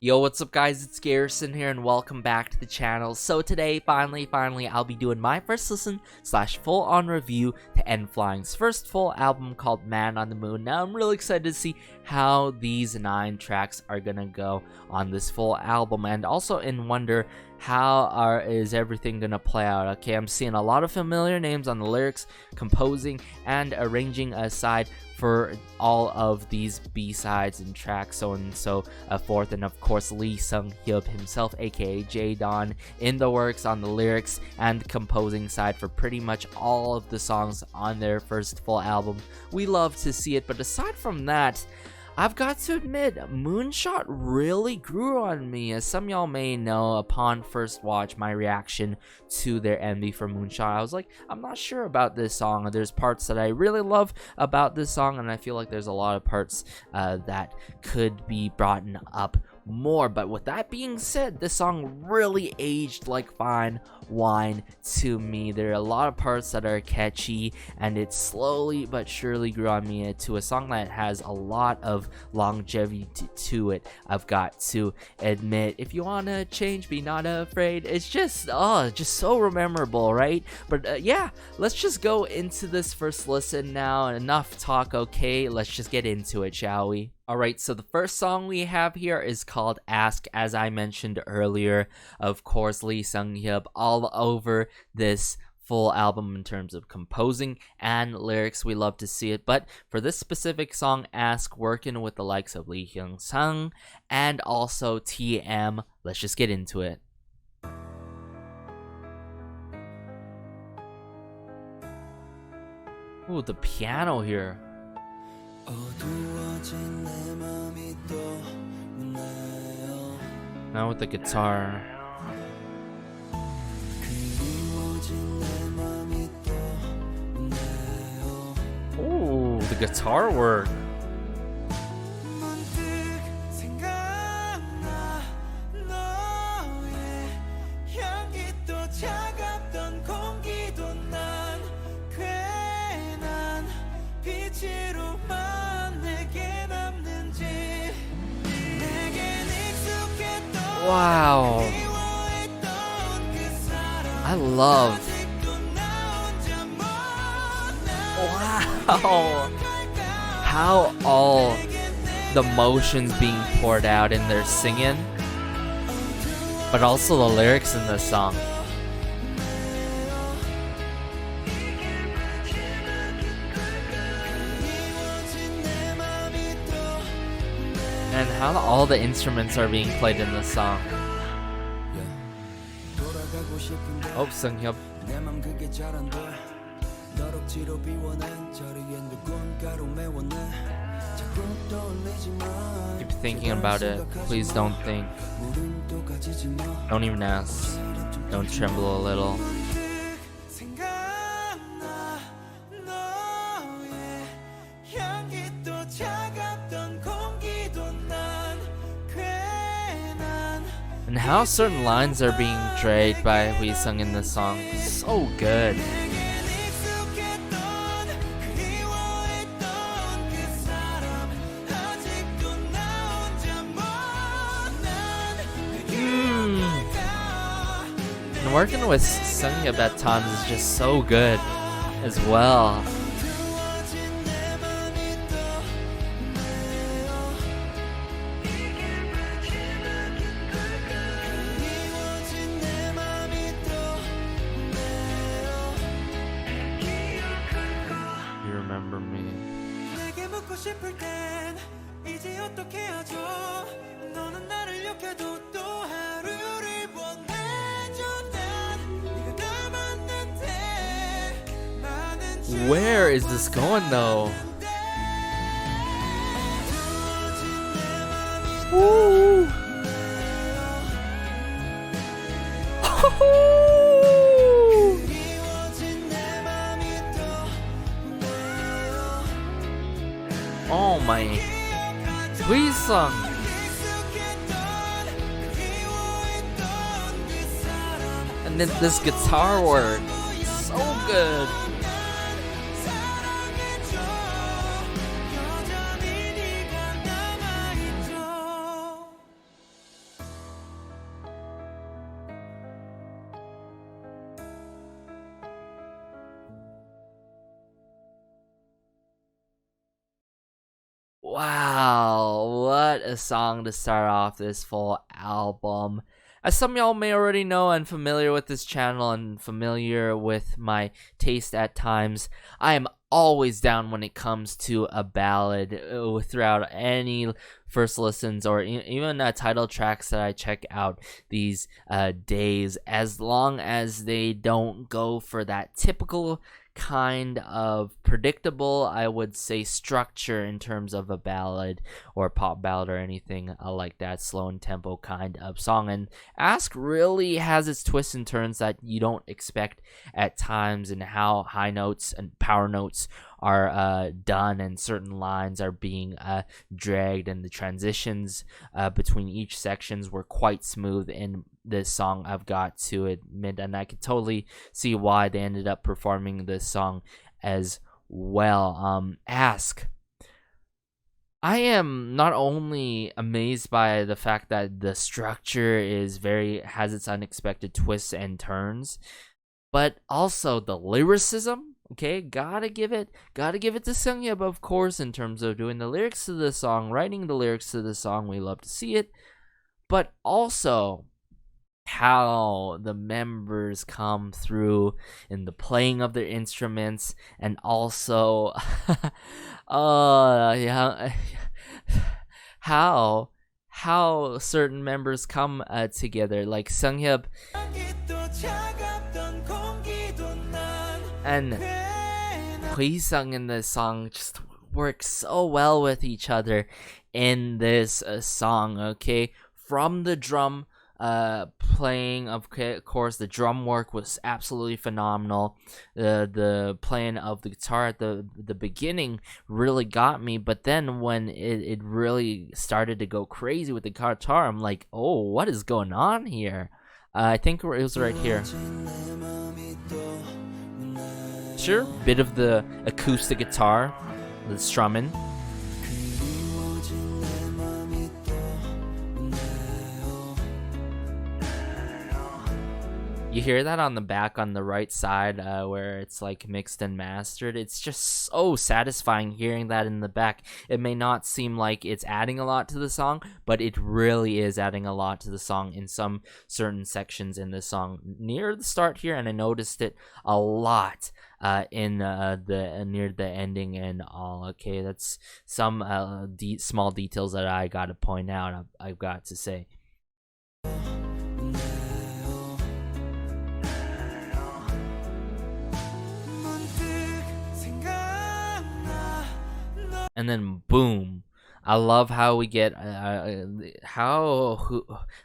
Yo, what's up guys, it's Garrison here and welcome back to the channel. So today, finally, I'll be doing my first listen / full-on review to N.Flying's first full album called Man on the Moon. Now I'm really excited to see how these 9 tracks are gonna go on this full album, and also in wonder how is everything gonna play out. Okay, I'm seeing a lot of familiar names on the lyrics, composing, and arranging aside for all of these B-sides and tracks, so on and so forth, and of course Seung Hyub himself, aka J-Don, in the works on the lyrics and composing side for pretty much all of the songs on their first full album. We love to see it, but aside from that, I've got to admit, Moonshot really grew on me. As some y'all may know, upon first watch, my reaction to their MV for Moonshot, I was like, I'm not sure about this song. There's parts that I really love about this song, and I feel like there's a lot of parts that could be brought up more. But with that being said, this song really aged like fine wine to me. There are a lot of parts that are catchy, and it slowly but surely grew on me to a song that has a lot of longevity to it. I've got to admit, if you wanna change, be not afraid. It's just so memorable, right? But yeah, let's just go into this first listen now. Enough talk, okay? Let's just get into it, shall we? Alright, so the first song we have here is called Ask, as I mentioned earlier. Of course, Seung Hyub all over this full album in terms of composing and lyrics. We love to see it, but for this specific song, Ask, working with the likes of Lee Hyung-sung and also TM, let's just get into it. Ooh, the piano here. Now with the guitar. Ooh, the guitar work. Wow, I love. Wow, how all the emotions being poured out in their singing, but also the lyrics in the song. And how all the instruments are being played in this song. Oh, Seung Hyub. Keep thinking about it. Please don't think. Don't even ask. Don't tremble a little. And how certain lines are being dragged by Seung in this song. So good. And working with Seung Hyub at times is just so good as well. Remember me. Where is this going though? Woo! Oh my, please song. And then this guitar work, so good. Wow, what a song to start off this full album. As some of y'all may already know and familiar with this channel and familiar with my taste at times, I am always down when it comes to a ballad throughout any first listens or even title tracks that I check out these days, as long as they don't go for that typical kind of predictable, I would say, structure in terms of a ballad or pop ballad or anything like that, slow and tempo kind of song. And Ask really has its twists and turns that you don't expect at times, and how high notes and power notes are done and certain lines are being dragged, and the transitions between each sections were quite smooth in this song, I've got to admit, and I could totally see why they ended up performing this song as well. Ask, I am not only amazed by the fact that the structure has its unexpected twists and turns, but also the lyricism. Okay, gotta give it to Seung Hyub, of course, in terms of doing the lyrics to the song, writing the lyrics to the song. We love to see it, but also how the members come through in the playing of their instruments, and also how certain members come together, like Seung Hyub and Hui-sung in this song just work so well with each other in this song. Okay, from the drum playing, of course, the drum work was absolutely phenomenal. The playing of the guitar at the beginning really got me, but then when it really started to go crazy with the guitar, I'm like, oh, what is going on here? I think it was right here. Sure, bit of the acoustic guitar, the strumming. You hear that on the back on the right side where it's like mixed and mastered. It's just so satisfying hearing that in the back. It may not seem like it's adding a lot to the song, but it really is adding a lot to the song in some certain sections in the song near the start here, and I noticed it a lot in the near the ending and all. Okay, that's some small details that I gotta point out. I've got to say. And then boom, I love how we get how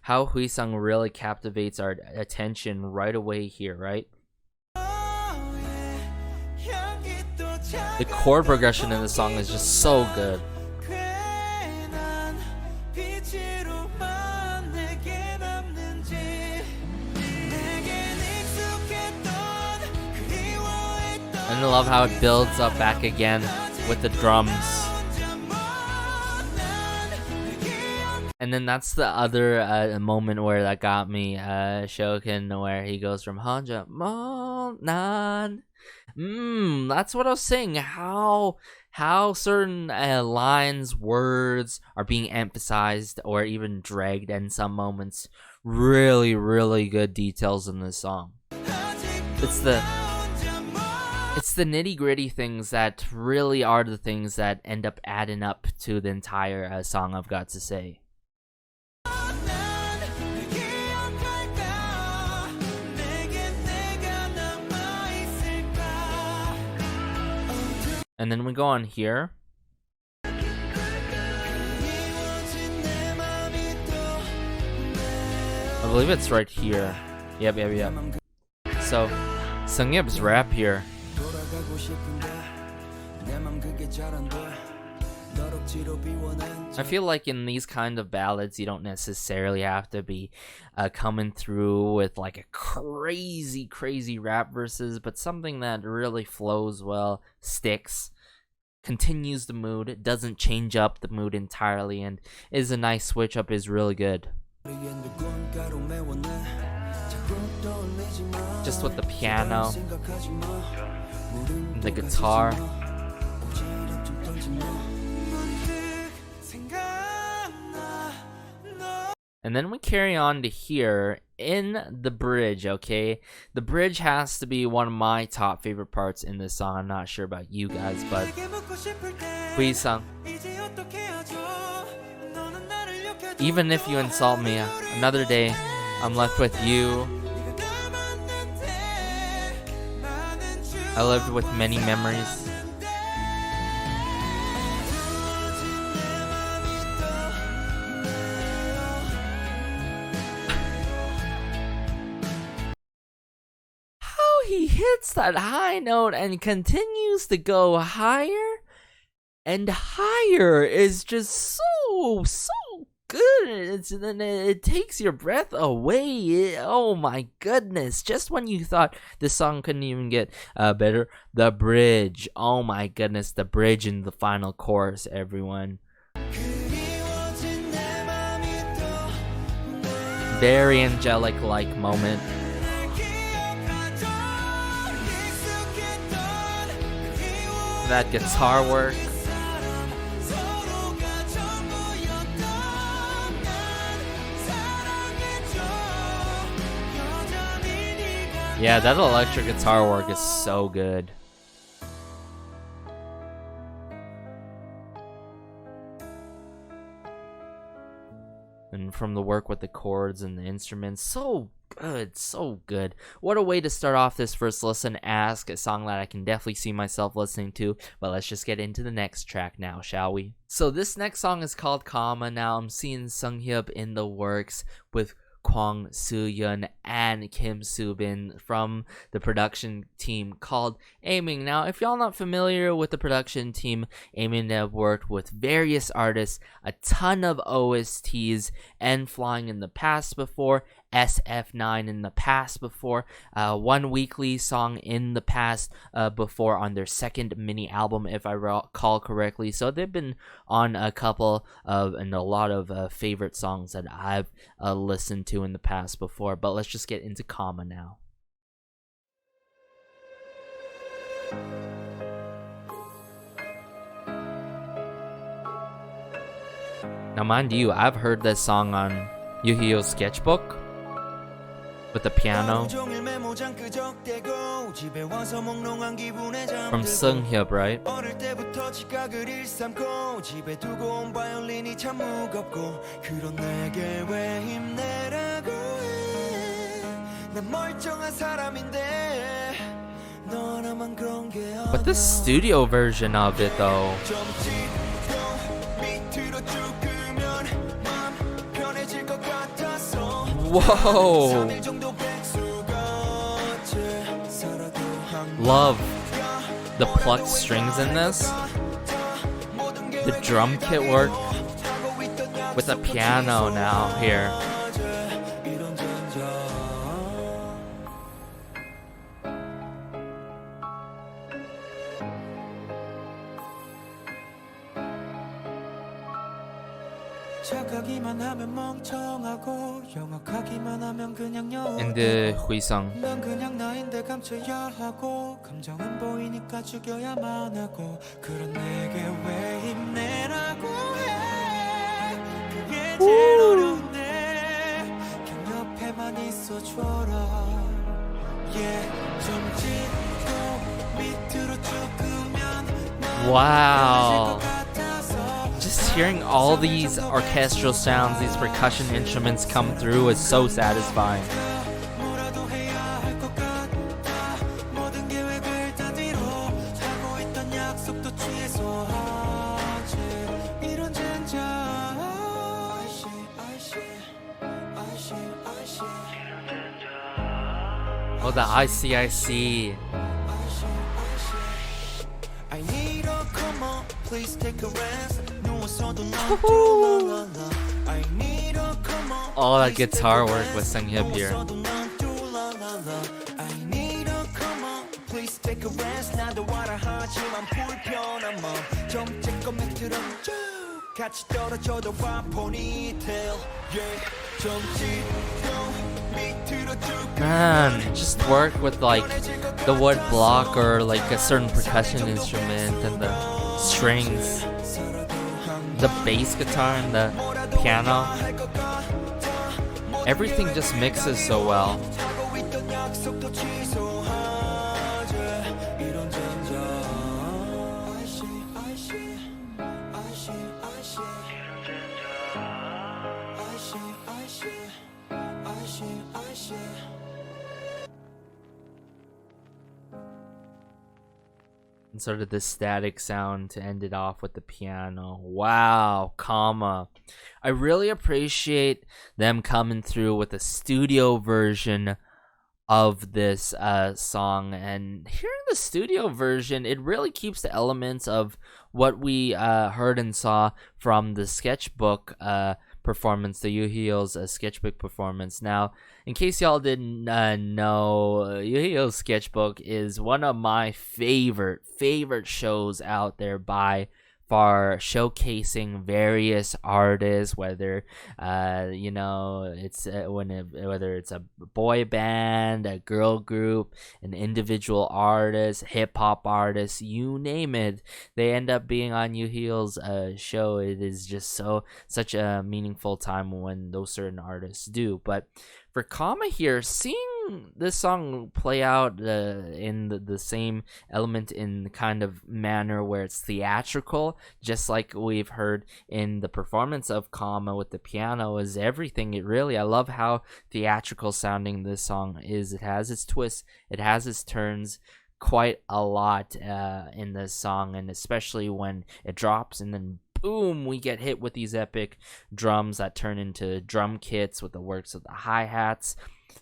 Hui-sung really captivates our attention right away here, right? The chord progression in the song is just so good. And I love how it builds up back again with the drums. And then that's the other moment where that got me, Shokin, where he goes from Hanja Nan. That's what I was saying. How certain lines, words are being emphasized or even dragged in some moments. Really, really good details in this song. It's the nitty-gritty things that really are the things that end up adding up to the entire song, I've got to say. And then we go on here. I believe it's right here. Yep. So, Seung Hyub's rap here. I feel like in these kind of ballads, you don't necessarily have to be coming through with like a crazy rap verses, but something that really flows well, sticks, continues the mood, doesn't change up the mood entirely, and is a nice switch up, is really good. Just with the piano, the guitar. And then we carry on to here in the bridge, okay? The bridge has to be one of my top favorite parts in this song. I'm not sure about you guys, but Hui-sung. Even if you insult me, another day, I'm left with you. I lived with many memories. He hits that high note and continues to go higher and higher is just so good. It takes your breath away. Oh my goodness. Just when you thought this song couldn't even get better, the bridge. Oh my goodness, the bridge in the final chorus, everyone. Very angelic-like moment. That guitar work. Yeah, that electric guitar work is so good. And from the work with the chords and the instruments, so good. What a way to start off this first listen. Ask, a song that I can definitely see myself listening to. But let's just get into the next track now, shall we? So this next song is called Karma. Now I'm seeing Seung Hyub in the works with Kwang Soo-yeon and Kim Soo-bin from the production team called Aiming. Now, if y'all not familiar with the production team, Aiming have worked with various artists, a ton of OSTs, N.Flying in the past before, SF9 in the past before, One Weekly song in the past before on their second mini album, if I recall correctly. So they've been on a couple of and a lot of favorite songs that I've listened to in the past before. But let's just get into Karma now. Now mind you, I've heard this song on Yuhio's sketchbook with the piano from Seung Hyub, right? But the studio version of it though, whoa! Love the plucked strings in this, the drum kit work with a piano now here. And the Hui-sung. Wow. Just hearing all these orchestral sounds, these percussion instruments come through is so satisfying. Oh, the IC. Please take a rest. All that guitar work with Seung Hyub here. Man, just work with like the wood block or like a certain percussion instrument and the strings, the bass guitar and the piano. Everything just mixes so well. And sort of this static sound to end it off with the piano. Wow, comma. I really appreciate them coming through with a studio version of this song, and hearing the studio version, it really keeps the elements of what we heard and saw from the sketchbook performance, the Yoo-Hyo's sketchbook performance. Now, in case y'all didn't know, Yoo-Hyo's sketchbook is one of my favorite shows out there by far, showcasing various artists, whether it's whether it's a boy band, a girl group, an individual artist, hip hop artist, you name it, they end up being on Yoo-Hyo's show. It is just such a meaningful time when those certain artists do. But for Kama here, seeing this song play out in the same element in kind of manner where it's theatrical, just like we've heard in the performance of Kama with the piano, is everything. I love how theatrical sounding this song is. It has its twists, it has its turns quite a lot in this song, and especially when it drops and then boom, we get hit with these epic drums that turn into drum kits with the works of the hi-hats,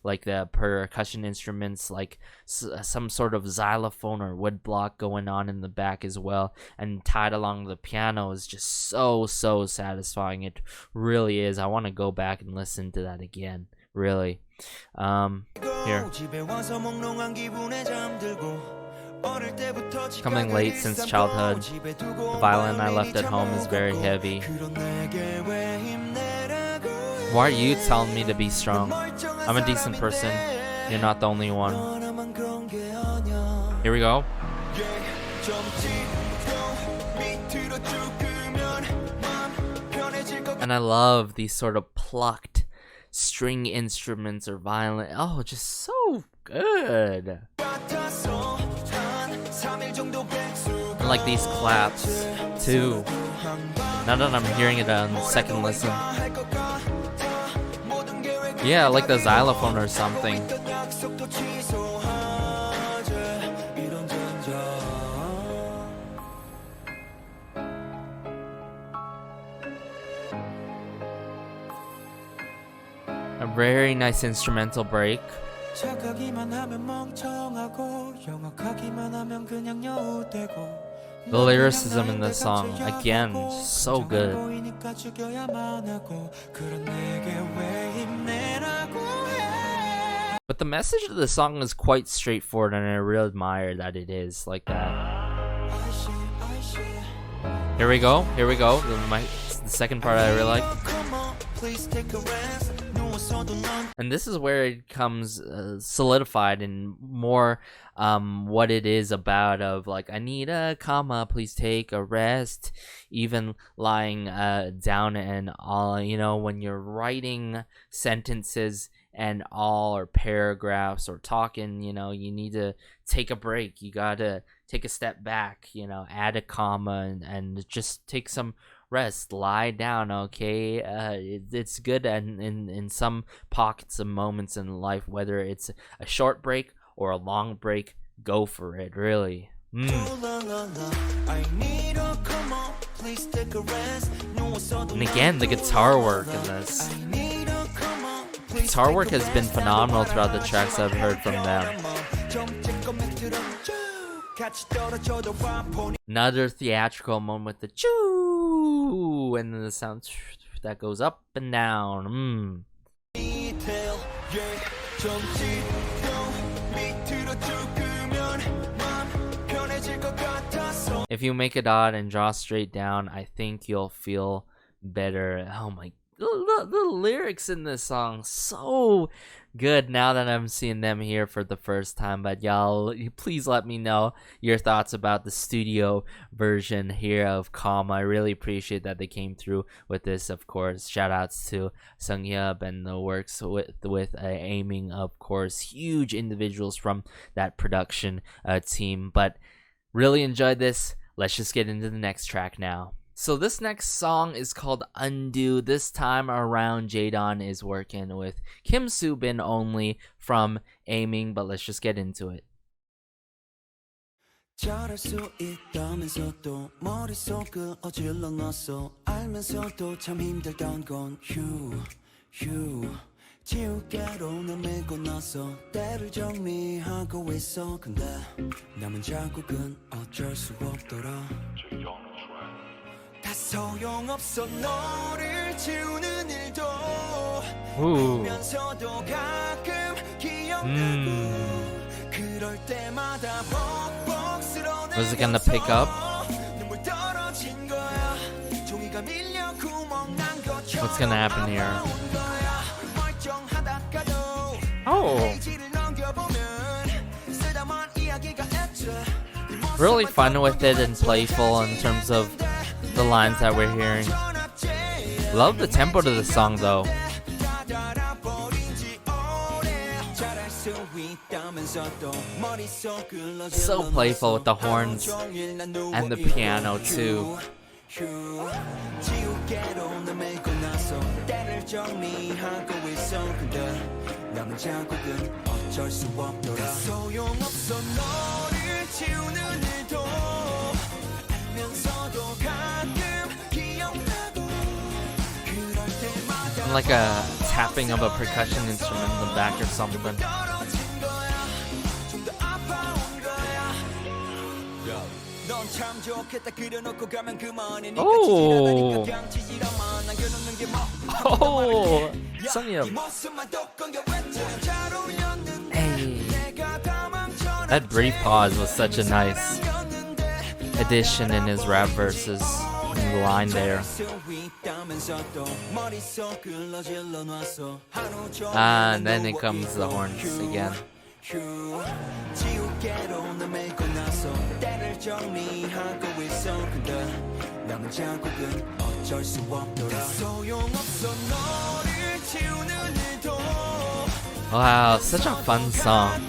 like the percussion instruments, like some sort of xylophone or woodblock going on in the back as well, and tied along the piano is just so satisfying. It really is. I want to go back and listen to that again, really. Here. Coming late since childhood, the violin I left at home is very heavy. Why are you telling me to be strong? I'm a decent person. You're not the only one. Here we go. And I love these sort of plucked string instruments or violin. Oh, just so good. And like these claps too. Now that I'm hearing it on the second listen. Yeah, like the xylophone or something. A very nice instrumental break. The lyricism in this song, again, so good. But the message of the song is quite straightforward, and I really admire that it is like that. Here we go. The second part I really like. And this is where it comes solidified in more what it is about, of like, I need a comma, please take a rest, even lying down and all, when you're writing sentences and all, or paragraphs or talking, you need to take a break. You gotta take a step back, add a comma and just take some rest, lie down, okay? It's good in some pockets of moments in life, whether it's a short break or a long break, go for it, really. And again, the guitar work in this. Guitar work has been phenomenal throughout the tracks I've heard from them. Another theatrical moment with the choo, and then the sound that goes up and down. If you make a dot and draw straight down, I think you'll feel better. Oh my the lyrics in this song so good now that I'm seeing them here for the first time. But y'all, please let me know your thoughts about the studio version here of Calm. I really appreciate that they came through with this. Of course, shout outs to Seung Hyub and the works with aiming, of course, huge individuals from that production team. But really enjoyed this. Let's just get into the next track now. So this next song is called Undo. This time around, Jaedon is working with Kim Soo-bin only from Aiming, but let's just get into it. 잘할 수 있다면서도 머릿속을 어질러 놨어 알면서도 참 힘들던 건 휴 지우개로 널 메고 나서 때를 정리하고 있어 근데 남은 자국은 어쩔 수 없더라 다 소용없어 너를 지우는 일도 알면서도 가끔 기억나고 그럴 때마다 복복스러워 Was it gonna pick up? 눈물 떨어진 거야 종이가 밀려 구멍 난 것처럼 What's gonna happen here? 멀쩡하다가도 Oh, 페이지를 넘겨보면 쓰다만 이야기가 있지 really fun with it and playful in terms of the lines that we're hearing. Love the tempo to the song though. So playful with the horns and the piano too. And like a tapping of a percussion instrument in the back or something. Oh, oh, Seung Hyub. Hey, that brief pause was such a nice addition in his rap verses. The line there. And then it comes the horns again. Wow, such a fun song.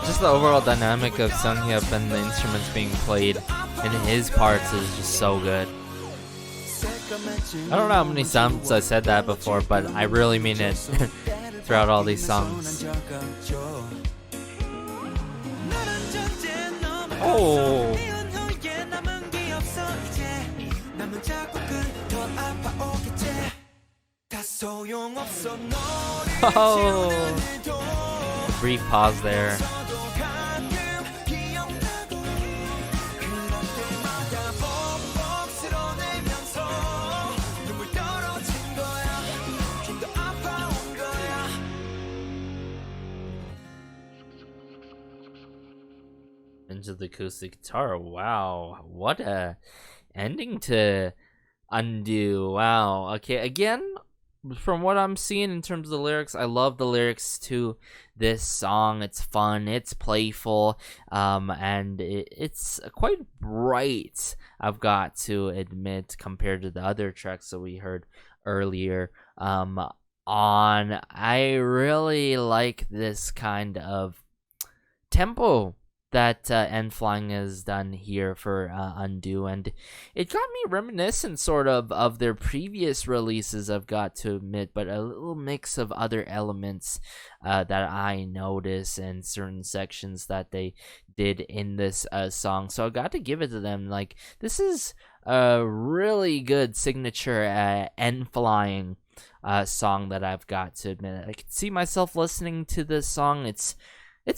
Just the overall dynamic of Seung Hyub and the instruments being played in his parts is just so good. I don't know how many times I said that before, but I really mean it throughout all these songs. Oh. Oh. Brief pause there. Into the acoustic guitar. Wow, what a ending to Undo. Wow. Okay, again, from what I'm seeing in terms of the lyrics, I love the lyrics to this song. It's fun, it's playful, and it's quite bright, I've got to admit, compared to the other tracks that we heard earlier I really like this kind of tempo that N.Flying has done here for Undo, and it got me reminiscent sort of their previous releases, I've got to admit, but a little mix of other elements that I notice in certain sections that they did in this song. So I got to give it to them. Like, this is a really good signature N.Flying song that I've got to admit. I can see myself listening to this song. It's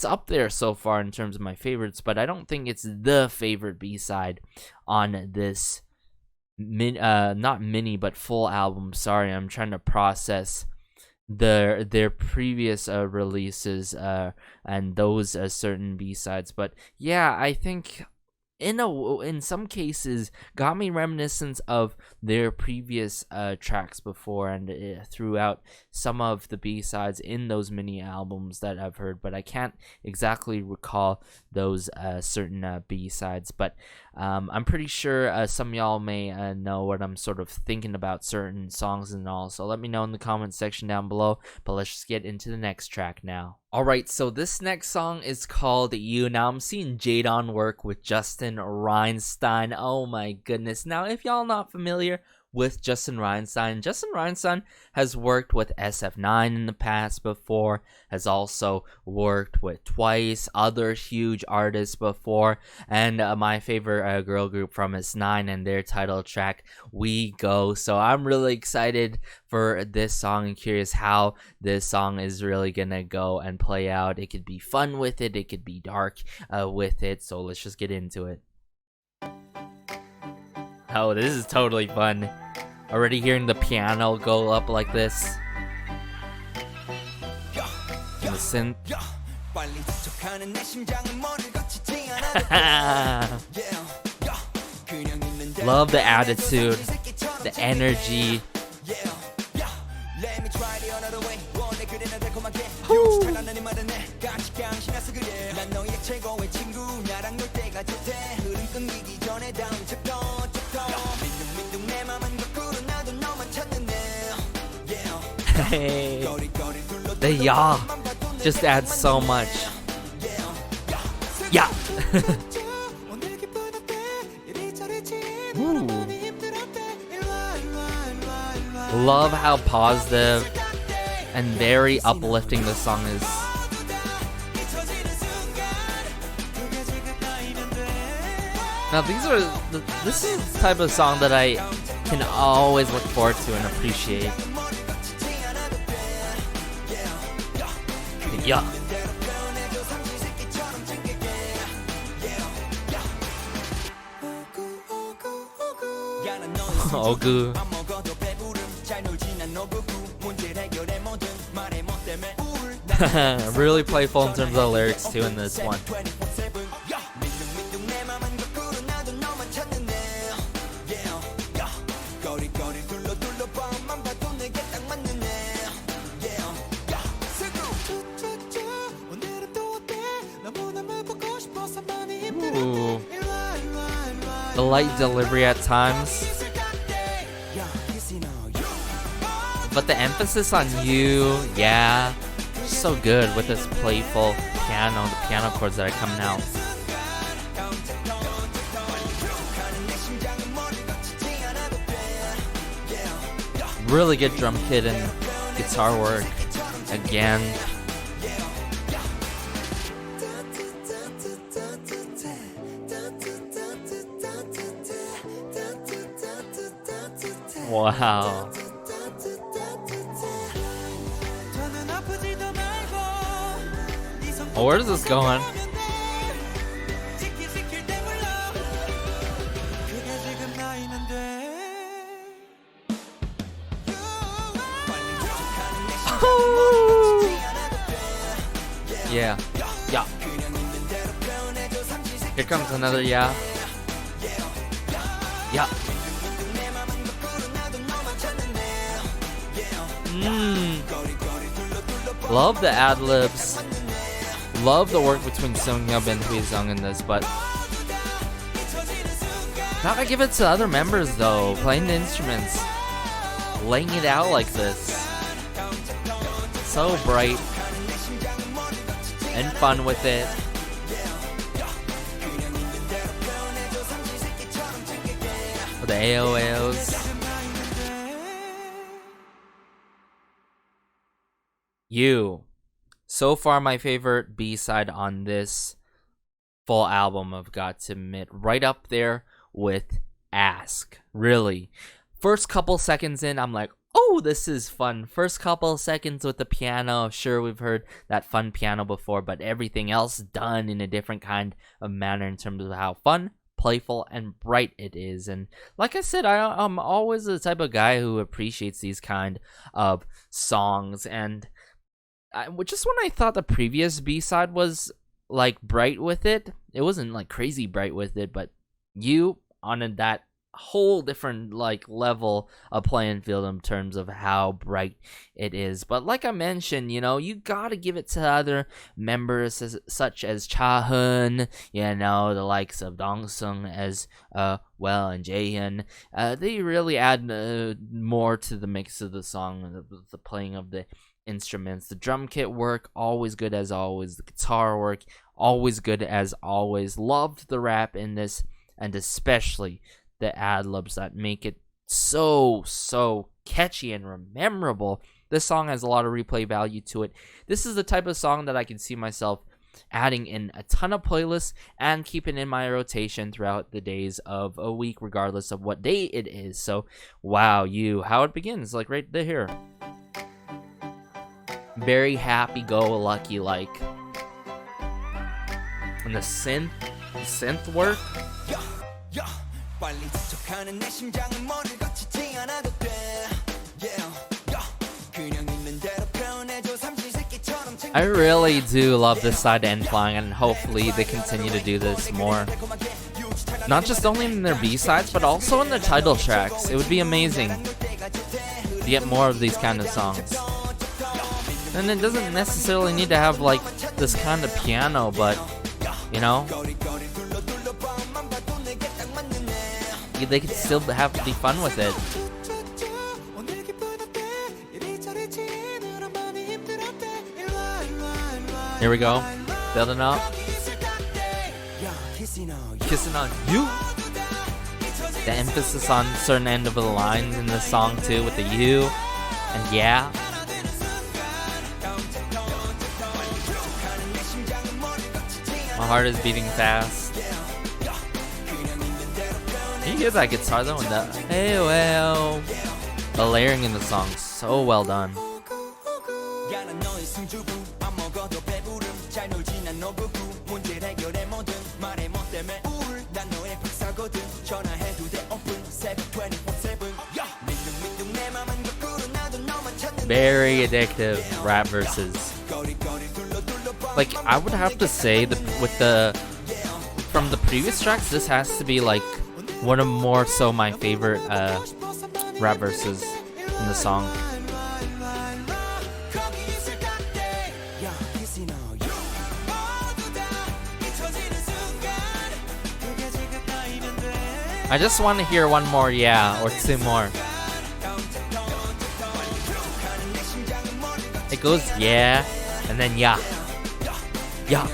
up there so far in terms of my favorites, but I don't think it's the favorite B-side on this not mini but full album. Sorry, I'm trying to process their previous releases and those certain B-sides. But yeah, I think in some cases got me reminiscent of their previous tracks before, and throughout some of the B-sides in those mini albums that I've heard, but I can't exactly recall those certain B-sides. But I'm pretty sure some of y'all may know what I'm sort of thinking about certain songs and all, so let me know in the comment section down below. But let's just get into the next track now. Alright, so this next song is called You. Now I'm seeing Jadon work with Justin Reinstein. Oh my goodness. Now if y'all not familiar with Justin Reinstein has worked with SF9 in the past before, has also worked with Twice, other huge artists before, and my favorite girl group from S9 and their title track, We Go. So I'm really excited for this song and curious how this song is really gonna go and play out. It could be fun with it, it could be dark with it, so let's just get into it. Oh, this is totally fun. Already hearing the piano go up like this. And the synth. Love the attitude, the energy. Hey, the yaw just adds so much. Yeah. Love how positive and very uplifting this song is. Now this is the type of song that I can always look forward to and appreciate. Yeah. Ogu. Really playful in terms of the lyrics too in this one. Ooh. The light delivery at times, but the emphasis on you, yeah, so good with this playful piano, the piano chords that are coming out. Really good drum kit and guitar work again. Wow. Oh, where is this going? Yeah. Yeah. Here comes another yeah. Yeah. Love the ad-libs. Love the work between Seung Hyub and Hui-sung in this, but gotta give it to other members though, playing the instruments, laying it out like this. So bright and fun with it. With the AOAOs. You. So far my favorite B-side on this full album, I've got to admit. Right up there with Ask. Really. First couple seconds in, I'm like, oh, this is fun. First couple seconds with the piano. Sure, we've heard that fun piano before, but everything else done in a different kind of manner in terms of how fun, playful, and bright it is. And like I said, I'm always the type of guy who appreciates these kind of songs. And just when I thought the previous B-side was like bright with it. It wasn't like crazy bright with it, but you on that whole different like level of playing field in terms of how bright it is. But like I mentioned, you know, you gotta give it to other members such as Cha Hun, you know, the likes of Dong Seung as well, and Jaehyun. They really add more to the mix of the song, the playing of the instruments. The drum kit work, always good as always. The guitar work, always good as always. Loved the rap in this, and especially the ad-libs that make it so catchy and memorable. This song has a lot of replay value to it. This is the type of song that I can see myself adding in a ton of playlists and keeping in my rotation throughout the days of a week, regardless of what day it is. So, wow, how it begins, like right there. Very happy-go-lucky like. And the synth work. I really do love this side to N.Flying, and hopefully they continue to do this more. Not just only in their B-sides, but also in their title tracks. It would be amazing to get more of these kind of songs. And it doesn't necessarily need to have like this kind of piano, but you know, they could still be fun with it. Here we go, building up. Kissing on you. The emphasis on certain end of the lines in this song too, with the you and yeah. My heart is beating fast. You hear that guitar though, and the hey well, the layering in the song, so well done. Very addictive rap verses. Like, I would have to say that from the previous tracks, this has to be like one of more so my favorite rap verses in the song. I just want to hear one more yeah or two more. It goes yeah and then yeah. Yeah.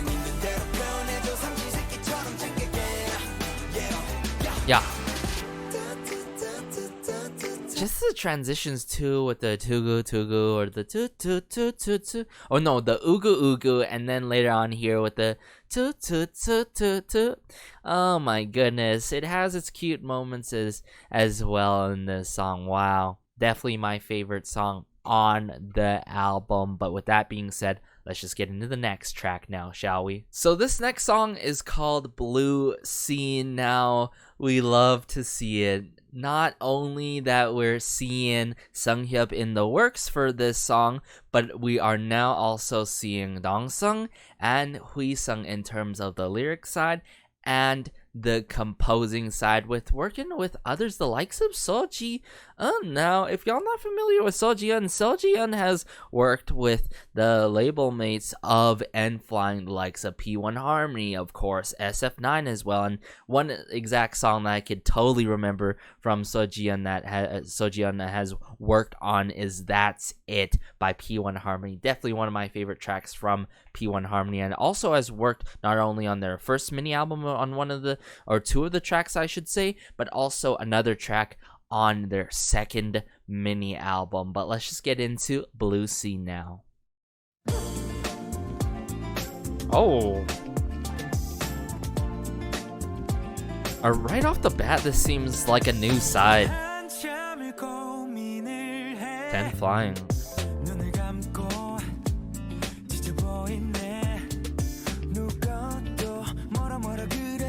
Yeah. Just the transitions too, with the tugu tugu or the tu tu tu tu tu. Oh no, the ugu ugu, and then later on here with the tu tu tu tu tu. Oh my goodness, it has its cute moments as well in this song. Wow, definitely my favorite song on the album. But with that being said, let's just get into the next track now, shall we? So this next song is called Blue Scene. Now, we love to see it. Not only that we're seeing Seung Hyub in the works for this song, but we are now also seeing Dong Seung and Hui Seung in terms of the lyric side and the composing side, with working with others the likes of Seo Ji-eun. Now, if y'all not familiar with Seo Ji-eun has worked with the label mates of N.Flying, the likes of P1 Harmony, of course, SF9 as well. And one exact song that I could totally remember from Seo Ji-eun that has worked on is That's It by P1 Harmony. Definitely one of my favorite tracks from P1 Harmony, and also has worked not only on their first mini album on one of the, or two of the tracks I should say, but also another track on their second mini album. But let's just get into Blue Sea now. Oh. Right off the bat, this seems like a new side. N.Flying.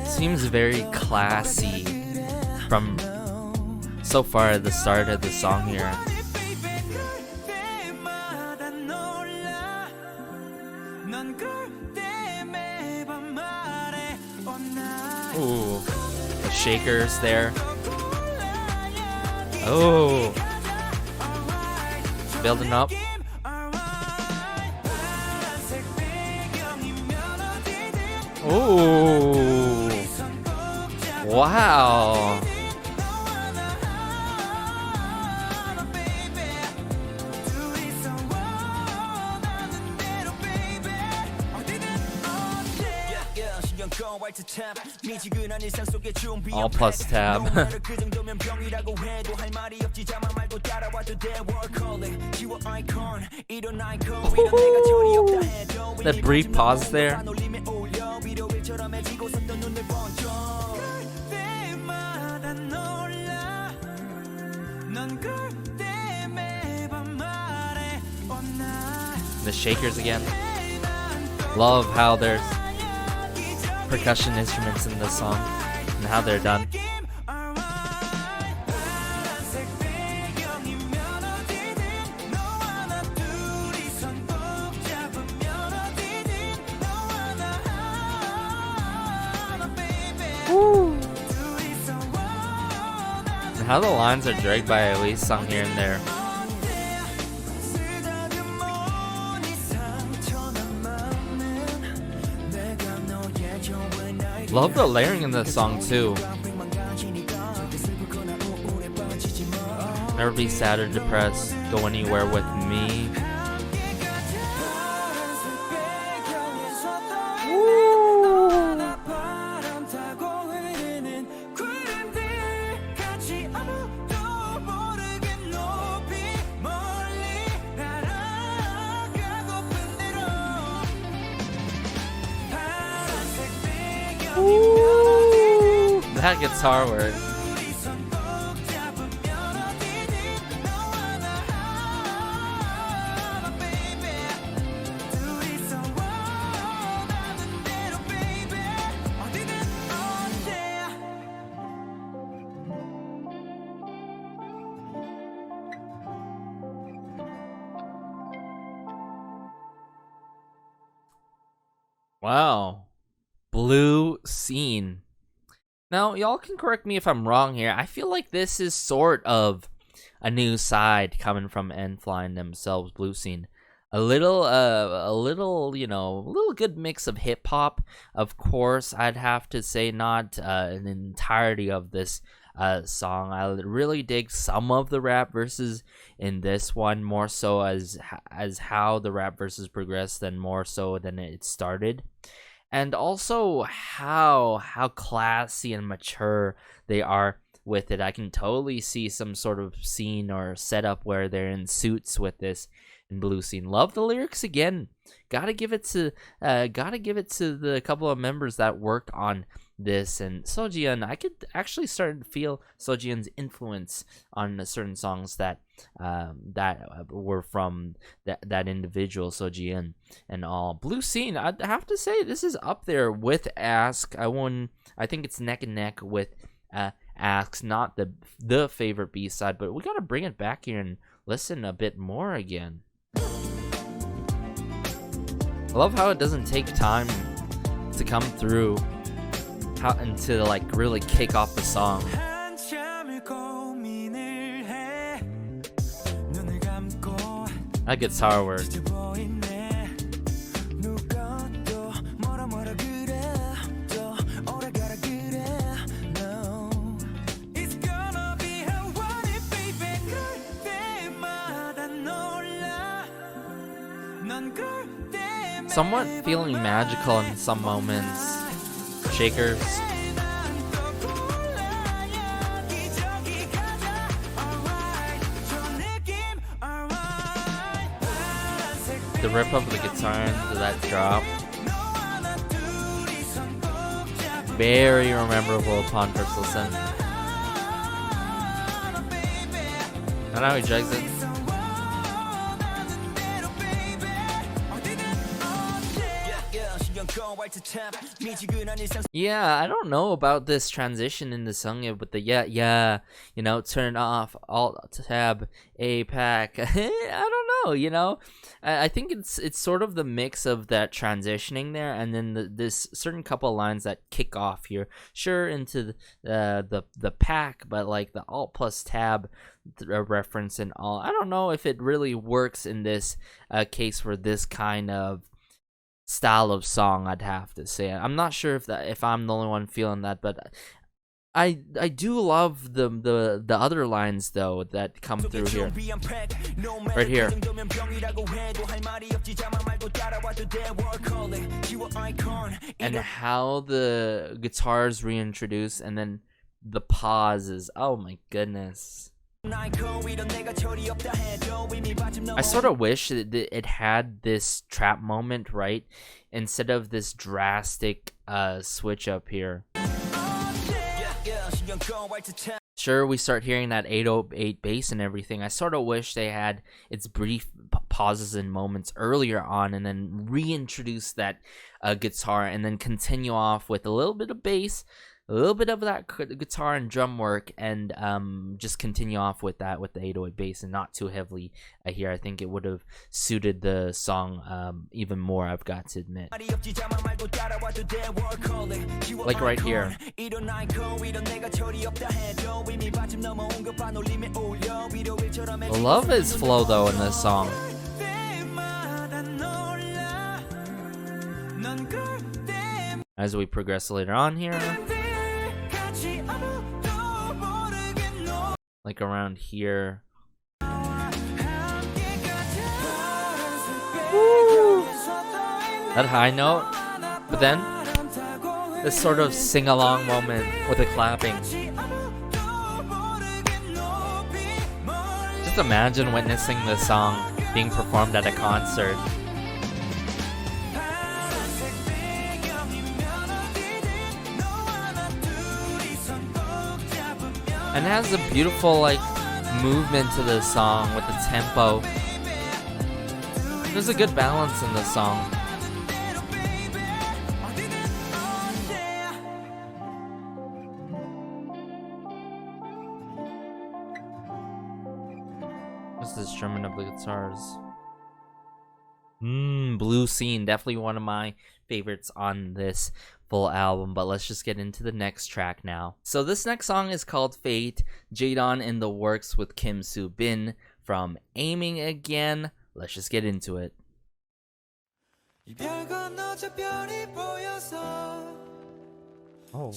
Seems very classy from so far at the start of the song here. Ooh, the shakers there. Oh, building up. Ooh, wow. All plus tab. That brief pause there. The shakers again. Love how there's percussion instruments in this song and how they're done. Woo. And how the lines are dragged by at least some here and there. Love the layering in this song too. Never be sad or depressed. Go anywhere with me. Ooh, that guitar work. Wow. Blue Scene. Now, y'all can correct me if I'm wrong here. I feel like this is sort of a new side coming from N.Flying themselves, Blue Scene. A little, you know, a little good mix of hip hop. Of course, I'd have to say not an entirety of this song. I really dig some of the rap verses in this one, more so as how the rap verses progressed than more so than it started. And also how classy and mature they are with it. I can totally see some sort of scene or setup where they're in suits with this in Blue Scene. Love the lyrics again. Gotta give it to the couple of members that worked on this. And Seung, I could actually start to feel Seung's influence on certain songs that were from that individual Seung and all. Blue Scene, I'd have to say this is up there with Ask. I think it's neck and neck with Ask, not the favorite B-side, but we gotta bring it back here and listen a bit more again. I love how it doesn't take time to come through, and to like really kick off the song. That guitar work. Somewhat feeling magical in some moments. Shakers. The rip of the guitar into that drop. Very memorable upon first listen. And now he drags it. Yeah, I don't know about this transition in the Seung Hyub with the yeah, you know, turn off alt tab APAC. I don't know, you know. I think it's sort of the mix of that transitioning there, and then this certain couple of lines that kick off here, sure, into the pack, but like the alt plus tab reference and all. I don't know if it really works in this case for this kind of style of song. I'd have to say I'm not sure if I'm the only one feeling that, but I do love the other lines though that come through here, right here. And how the guitars reintroduce and then the pauses. Oh my goodness. I sort of wish that it had this trap moment, right? Instead of this drastic switch up here. Sure, we start hearing that 808 bass and everything. I sort of wish they had its brief pauses and moments earlier on and then reintroduce that guitar and then continue off with a little bit of bass, a little bit of that guitar and drum work, and just continue off with that with the 808 bass and not too heavily here. I think it would have suited the song even more, I've got to admit. Like right here. I love his flow though in this song. As we progress later on here, like around here. Woo! That high note, but then this sort of sing-along moment with the clapping. Just imagine witnessing this song being performed at a concert. And it has a beautiful like movement to the song with the tempo. There's a good balance in this song. What's this strumming of the guitars? Blue Scene, definitely one of my favorites on this full album, but let's just get into the next track now. So this next song is called Fate, Jaedon in the works with Kim Soo Bin from Aiming Again. Let's just get into it. Oh.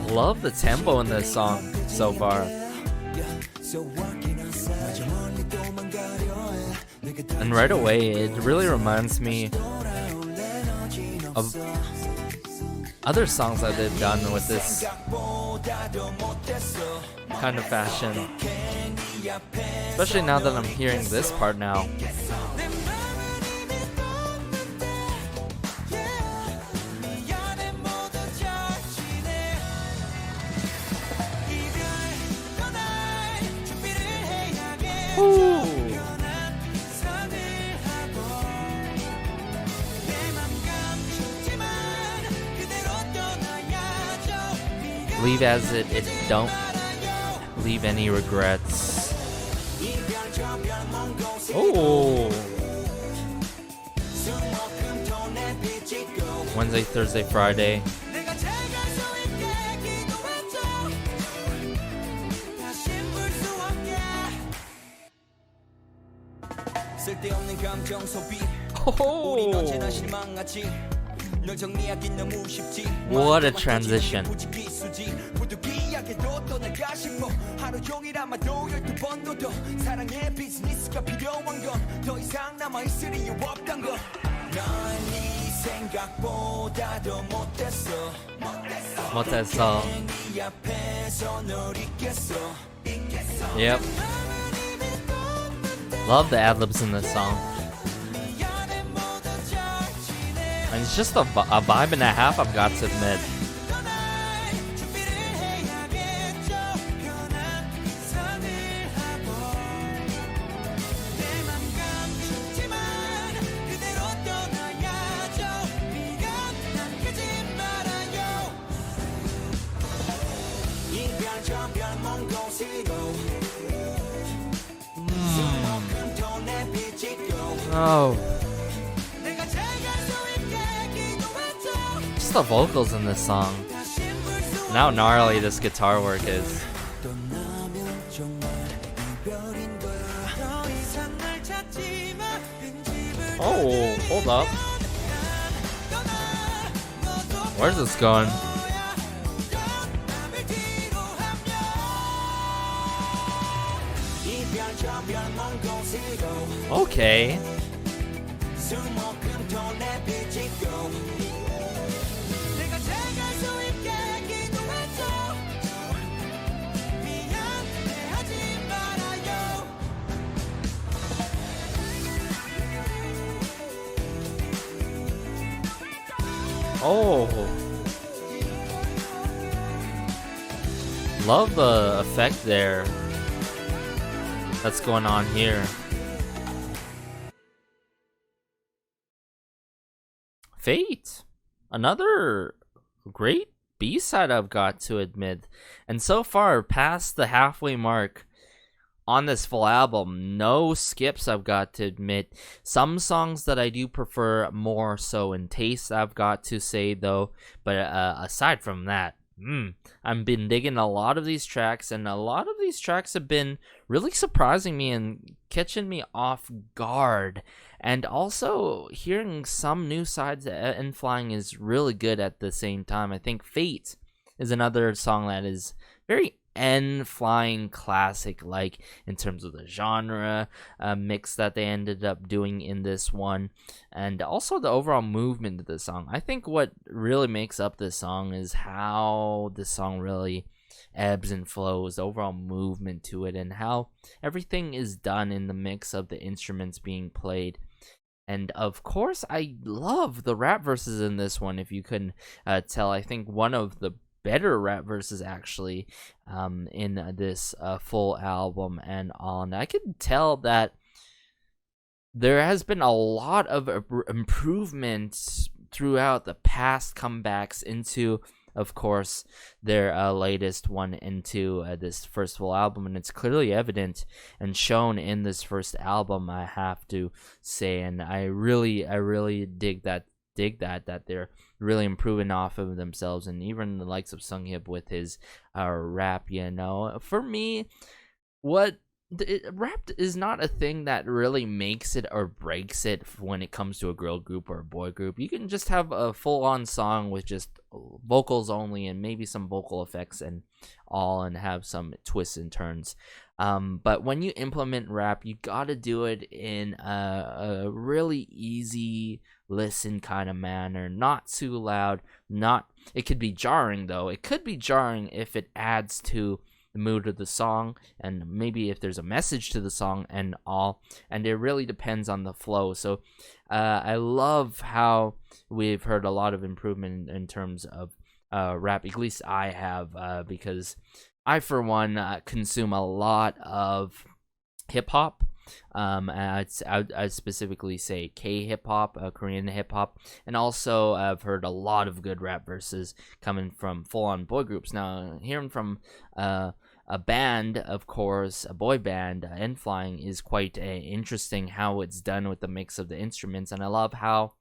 Love the tempo in this song so far. And right away, it really reminds me of other songs that they've done with this kind of fashion. Especially now that I'm hearing this part now. Ooh. Leave as it don't leave any regrets. Oh. Wednesday, Thursday, Friday. Oh. What a transition. 못했어. Yep. Love the ad-libs in this song. And it's just a vibe and a half, I've got to admit. Oh. Just the vocals in this song. And how gnarly this guitar work is. Oh, hold up. Where's this going? Okay. Oh. Love the effect there that's going on here. Fate. Another great B-side, I've got to admit. And so far, past the halfway mark on this full album, no skips, I've got to admit. Some songs that I do prefer more so in taste, I've got to say, though. But aside from that, I've been digging a lot of these tracks, and a lot of these tracks have been really surprising me and catching me off guard. And also, hearing some new sides that N.Flying is really good at the same time. I think Fate is another song that is very N.Flying classic, like in terms of the genre mix that they ended up doing in this one, and also the overall movement of the song. I think what really makes up this song is how the song really ebbs and flows, the overall movement to it, and how everything is done in the mix of the instruments being played. And of course, I love the rap verses in this one. If you couldn't tell, I think one of the better rap verses actually in this full album and on. I could tell that there has been a lot of improvements throughout the past comebacks into, of course, their latest one into this first full album, and it's clearly evident and shown in this first album, I have to say. And I really dig that they're really improving off of themselves, and even the likes of Seung Hyub with his rap. For me, rap is not a thing that really makes it or breaks it when it comes to a girl group or a boy group. You can just have a full-on song with just vocals only and maybe some vocal effects and all, and have some twists and turns. But when you implement rap, you gotta do it in a really easy listen kind of manner, not too loud. It could be jarring, though. It could be jarring if it adds to the mood of the song, and maybe if there's a message to the song and all, and it really depends on the flow. So I love how we've heard a lot of improvement in terms of rap. At least I have, because I, for one, consume a lot of hip-hop. I'd specifically say K-hip-hop, Korean hip-hop, and also I've heard a lot of good rap verses coming from full-on boy groups. Now, hearing from a band, of course, a boy band, N.Flying, is quite interesting how it's done with the mix of the instruments, and I love how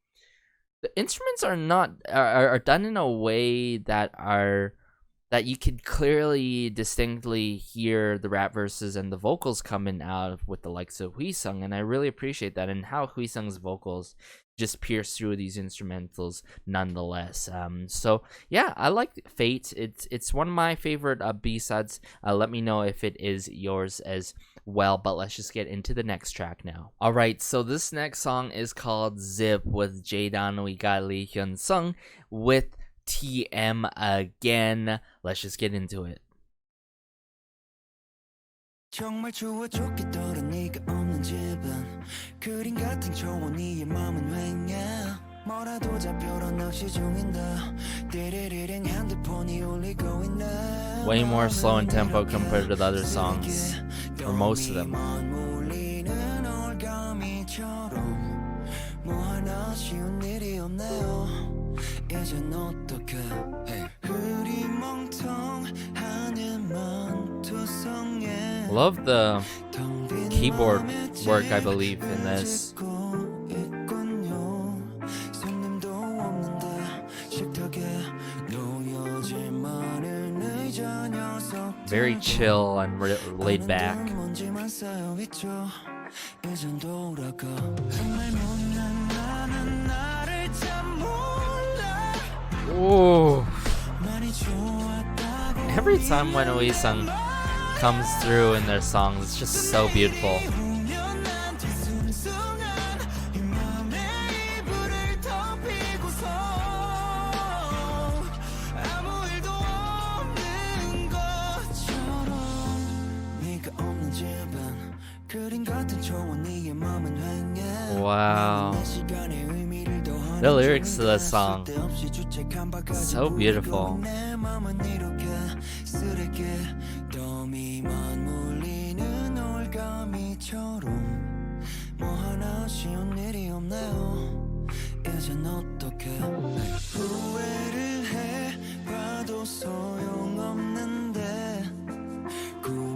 the instruments are done in a way that you could clearly, distinctly hear the rap verses and the vocals coming out with the likes of Huisung, and I really appreciate that, and how Huisung's vocals just pierce through these instrumentals nonetheless. So yeah, I like Fate. It's one of my favorite B-sides. Let me know if it is yours as well, but let's just get into the next track now. Alright, so this next song is called Zip with Jaedan. We got Lee Hyun Sung with TM again. Let's just get into it. 정말 좋아 좋겠더라 네가 없는 집은 그림 같은 초원이의 맘은 횡해 뭐라도 잡혀라 낚시 중인다 띠리리링 핸드폰이 울리고 있네 Way more slow in tempo compared to the other songs, or most of them. 뭐 하나 쉬운 일이 없네요 이젠 어떡해 흐리멍텅하네만 투성해 Love the keyboard work, I believe, in this. Very chill and laid back. Ooh. Every time when Uesung comes through in their songs, it's just so beautiful. Wow. The lyrics to this song, so beautiful.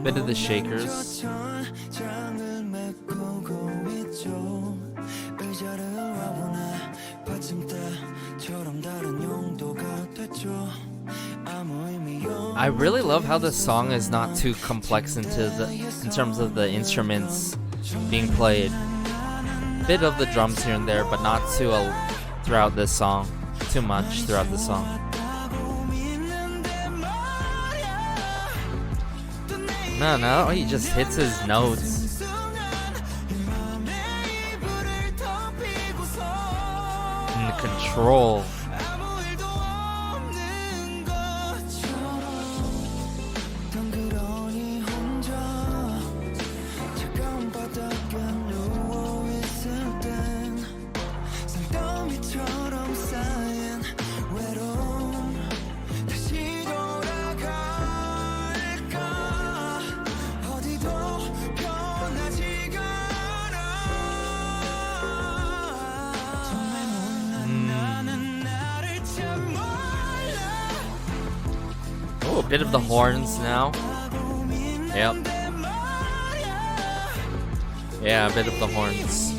Bit of the Shakers. I really love how this song is not too complex in terms of the instruments being played. Bit of the drums here and there, but not too throughout this song. Too much throughout the song. No, he just hits his notes. And the control. Oh, a bit of the horns now. Yep. Yeah, a bit of the horns.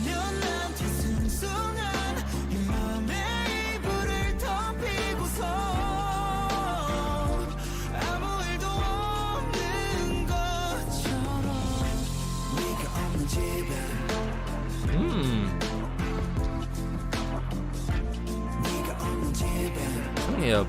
Seung Hyub.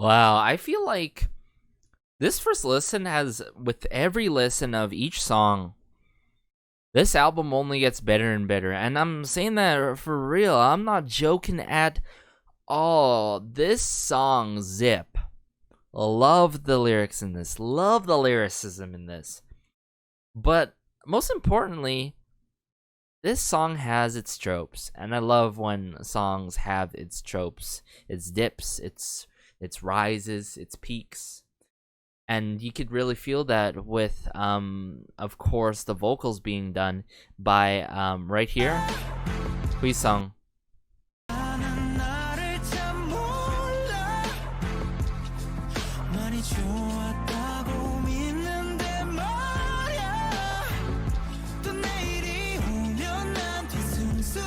Wow, I feel like this first listen has, with every listen of each song, this album only gets better and better. And I'm saying that for real. I'm not joking at all. This song, Zip. Love the lyrics in this. Love the lyricism in this. But most importantly, this song has its tropes. And I love when songs have its tropes. Its dips, its rises, its peaks. And you could really feel that with, of course, the vocals being done by, right here, Huisung.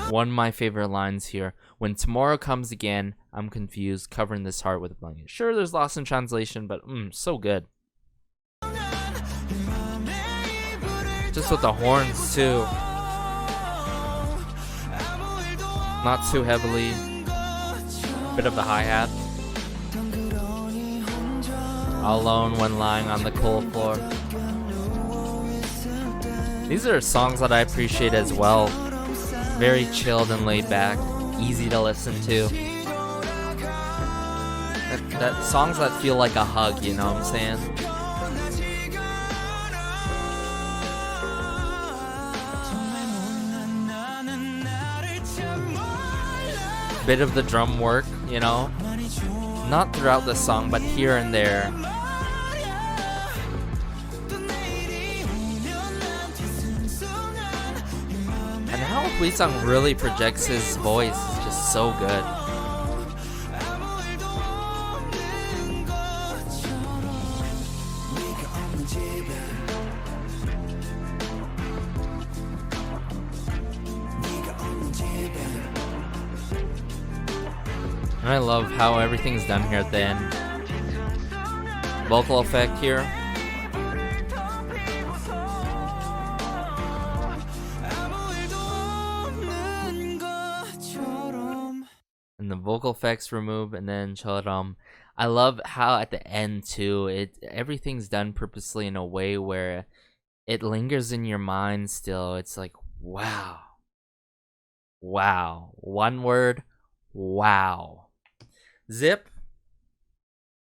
One of my favorite lines here. When tomorrow comes again, I'm confused, covering this heart with a blanket. Sure, there's lost in translation, but so good. Just with the horns too. Not too heavily. Bit of the hi-hat. Alone when lying on the cold floor. These are songs that I appreciate as well. Very chilled and laid back, easy to listen to. That songs that feel like a hug, you know what I'm saying? Bit of the drum work, you know? Not throughout the song, but here and there. And how Hwi-sung really projects his voice is just so good. And I love how everything's done here at the end. Vocal effect here. And the vocal effects remove, and then 처럼. I love how at the end too, everything's done purposely in a way where it lingers in your mind still. It's like, wow. Wow. One word, wow. Zip,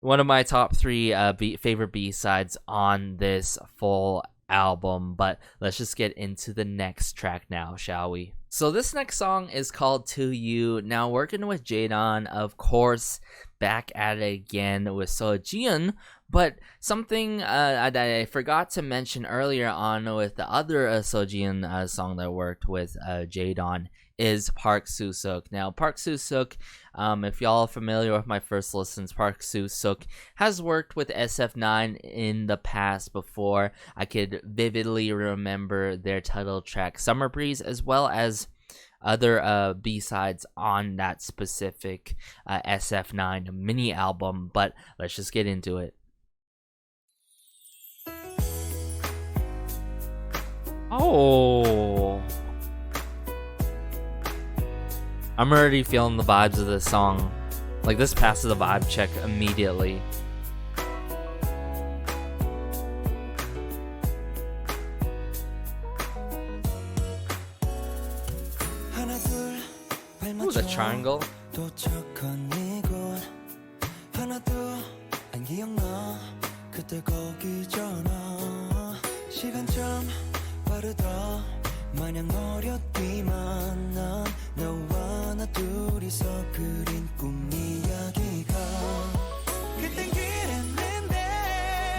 one of my top 3 favorite B-sides on this full album, but let's just get into the next track now, shall we? So this next song is called To You. Now working with Jae-don, of course, back at it again with Seo-jiun, but something that I forgot to mention earlier on with the other Seo-jiun song that I worked with Jae-don is Park Soo-suk. Now, Park Soo-suk, if y'all are familiar with my first listens, Park Soo-suk has worked with SF9 in the past before. I could vividly remember their title track Summer Breeze, as well as other B-sides on that specific SF9 mini album, but let's just get into it. Oh, I'm already feeling the vibes of this song. Like, this passes the vibe check immediately. Ooh, the triangle.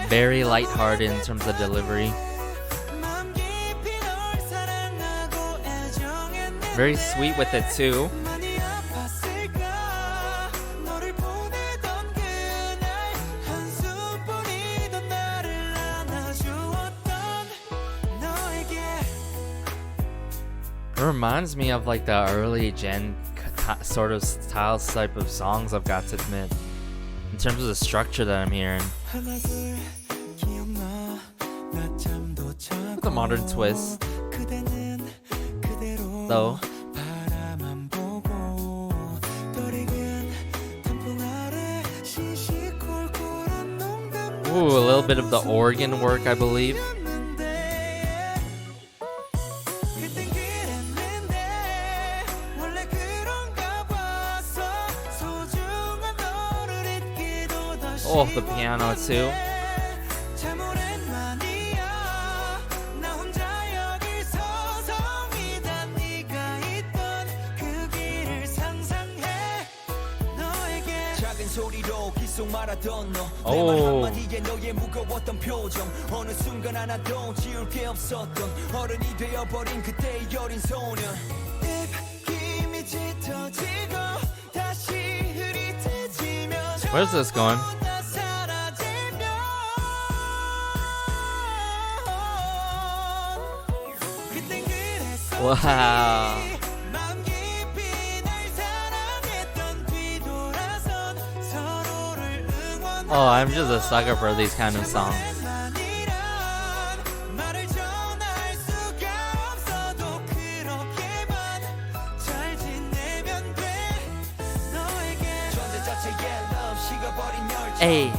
Very lighthearted in terms of delivery. Very sweet with it too. It reminds me of like the early gen sort of style type of songs, I've got to admit, in terms of the structure that I'm hearing. With a modern twist, though. Ooh, a little bit of the organ work, I believe. Oh, the piano too. Oh. Where's this going? Wow. Oh, I'm just a sucker for these kind of songs. Hey.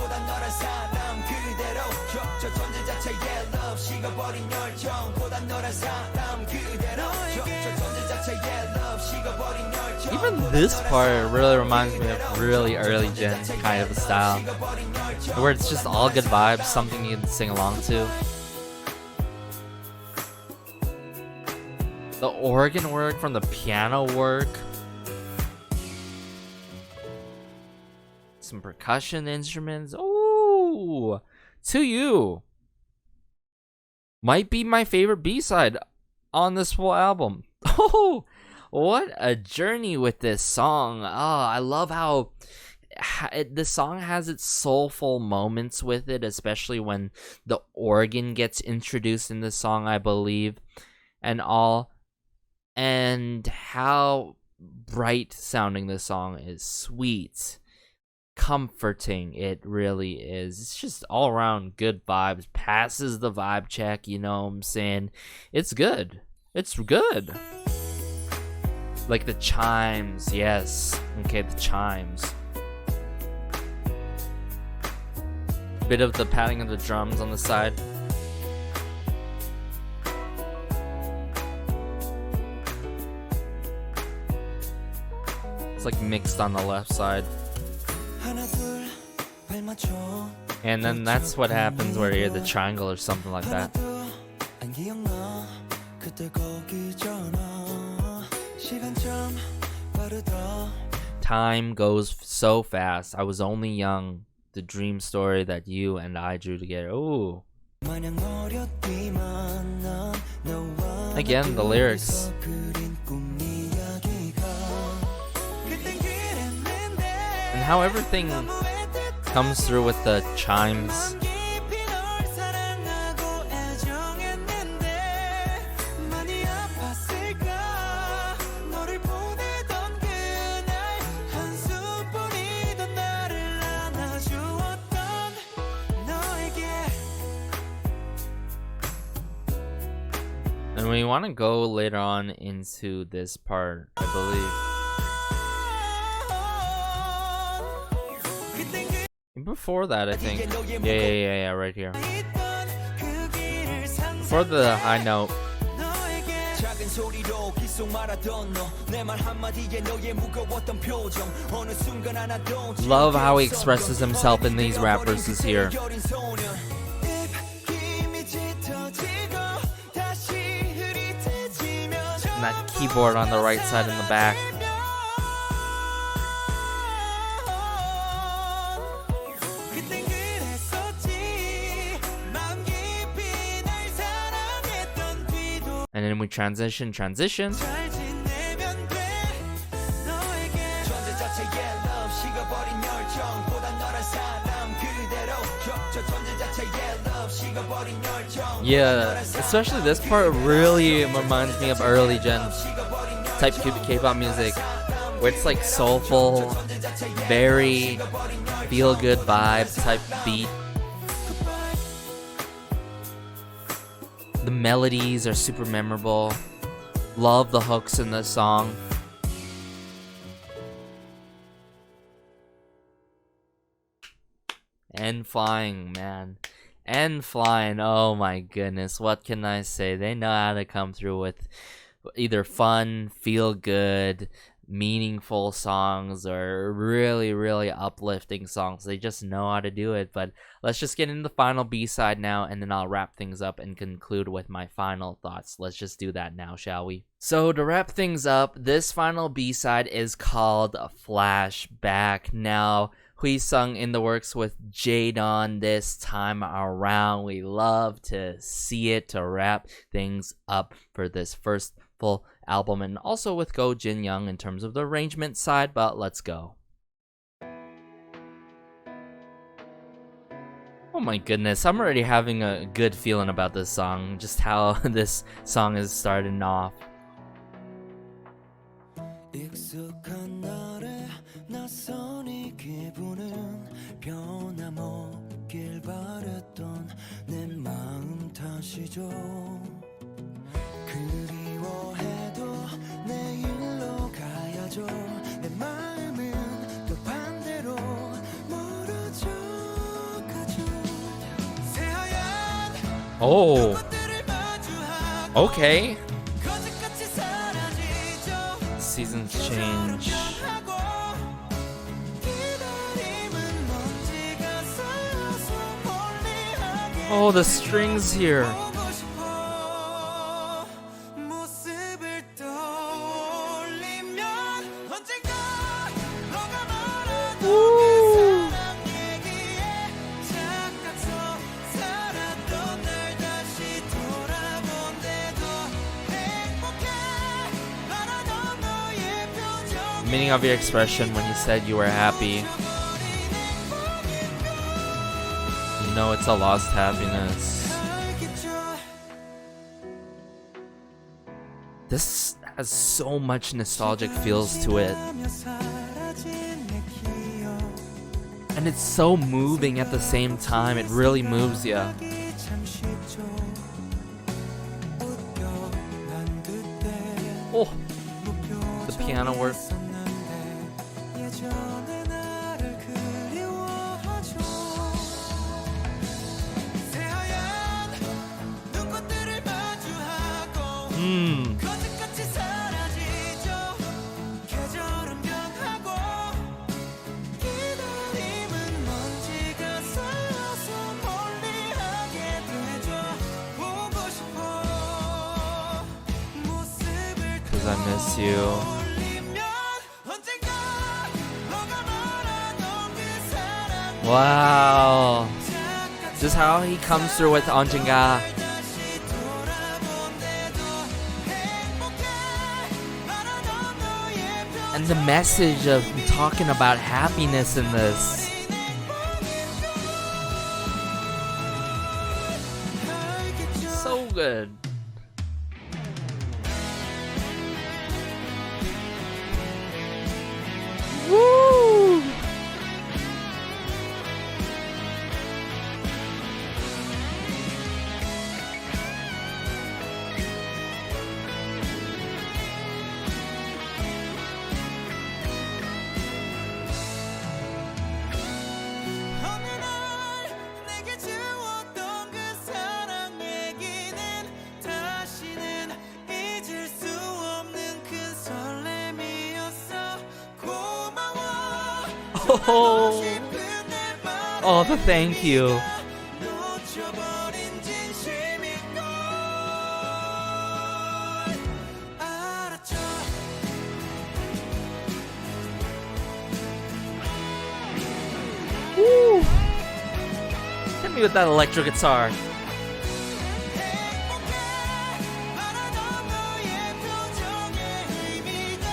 This part really reminds me of really early gen kind of a style, where it's just all good vibes, something you can sing along to. The organ work from the piano work. Some percussion instruments. Ooh, To You might be my favorite B-side on this full album. Oh, what a journey with this song. Oh, I love how the song has its soulful moments with it, especially when the organ gets introduced in the song, I believe, and all. And how bright sounding this song is. Sweet, comforting, it really is. It's just all around good vibes. Passes the vibe check, you know what I'm saying? It's good. It's good. Like the chimes, yes. Okay, the chimes. Bit of the patting of the drums on the side. It's like mixed on the left side. And then that's what happens where you hear the triangle or something like that. Time goes so fast. I was only young. The dream story that you and I drew together. Ooh. Again, the lyrics. And how everything comes through with the chimes. And we want to go later on into this part, I believe. Before that, I think. Yeah, right here. Before the high note. Love how he expresses himself in these rap verses here. And that keyboard on the right side in the back. And then we transition. Yeah, especially this part really reminds me of early gen type K-pop music, where it's like soulful, very feel-good vibe type beat. The melodies are super memorable. Love the hooks in this song. N.Flying, man. N.Flying, oh my goodness. What can I say? They know how to come through with either fun, feel good, meaningful songs, or really uplifting songs. They just know how to do it. But let's just get into the final B-side now, and then I'll wrap things up and conclude with my final thoughts. Let's just do that now, shall we? So to wrap things up, this final B-side is called Flashback. Now, Hui Sung in the works with Jaedon this time around. We love to see it, to wrap things up for this first full album, and also with Go Jin Young in terms of the arrangement side, but let's go. Oh my goodness, I'm already having a good feeling about this song, just how this song is starting off. Oh, okay. Seasons change. Oh, the strings here. 보고 싶어. 모습을 떠올리면 언젠가 너가 말하던 그 사랑 얘기에 착각서 살았던 날 다시 돌아본대도 행복해 말하던 너의 표정 Meaning of your expression when you said you were happy. You know it's a lost happiness. This has so much nostalgic feels to it. And it's so moving at the same time. It really moves you. Oh, the piano work. 거짓같이 사라지죠. 계절은 변하고 기다림은 먼지가 쌓여서 멀리하게 되죠. 보고 싶어. 모습을 'Cause I miss you. 떠올리면 언젠가 너가 말하던 그 사랑 Wow. This is how he comes through with 언젠가. 다시 돌아본대도 행복해 말하던 너의 표정 And the message of talking about happiness in this. So good. Woo! 어느 날 내게 주었던 그 사랑 얘기는 다시는 잊을 수 없는 큰 설렘이었어. 고마워. Oh, 싶은 내 말 oh, the thank you. 놓쳐버린 진심인 걸 알았죠. Woo! Hit me with that electric guitar. 행복해 말하던 너의 표정의 의미가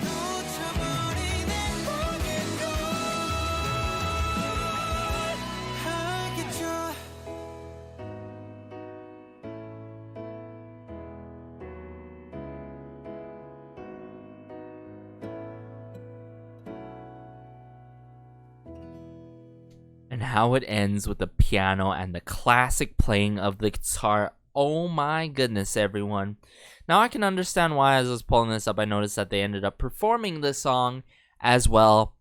놓쳐버린 행복인 걸 알겠죠. And how it ends with the piano and the classic playing of the guitar. Oh my goodness, everyone. Now I can understand why, as I was pulling this up, I noticed that they ended up performing this song as well.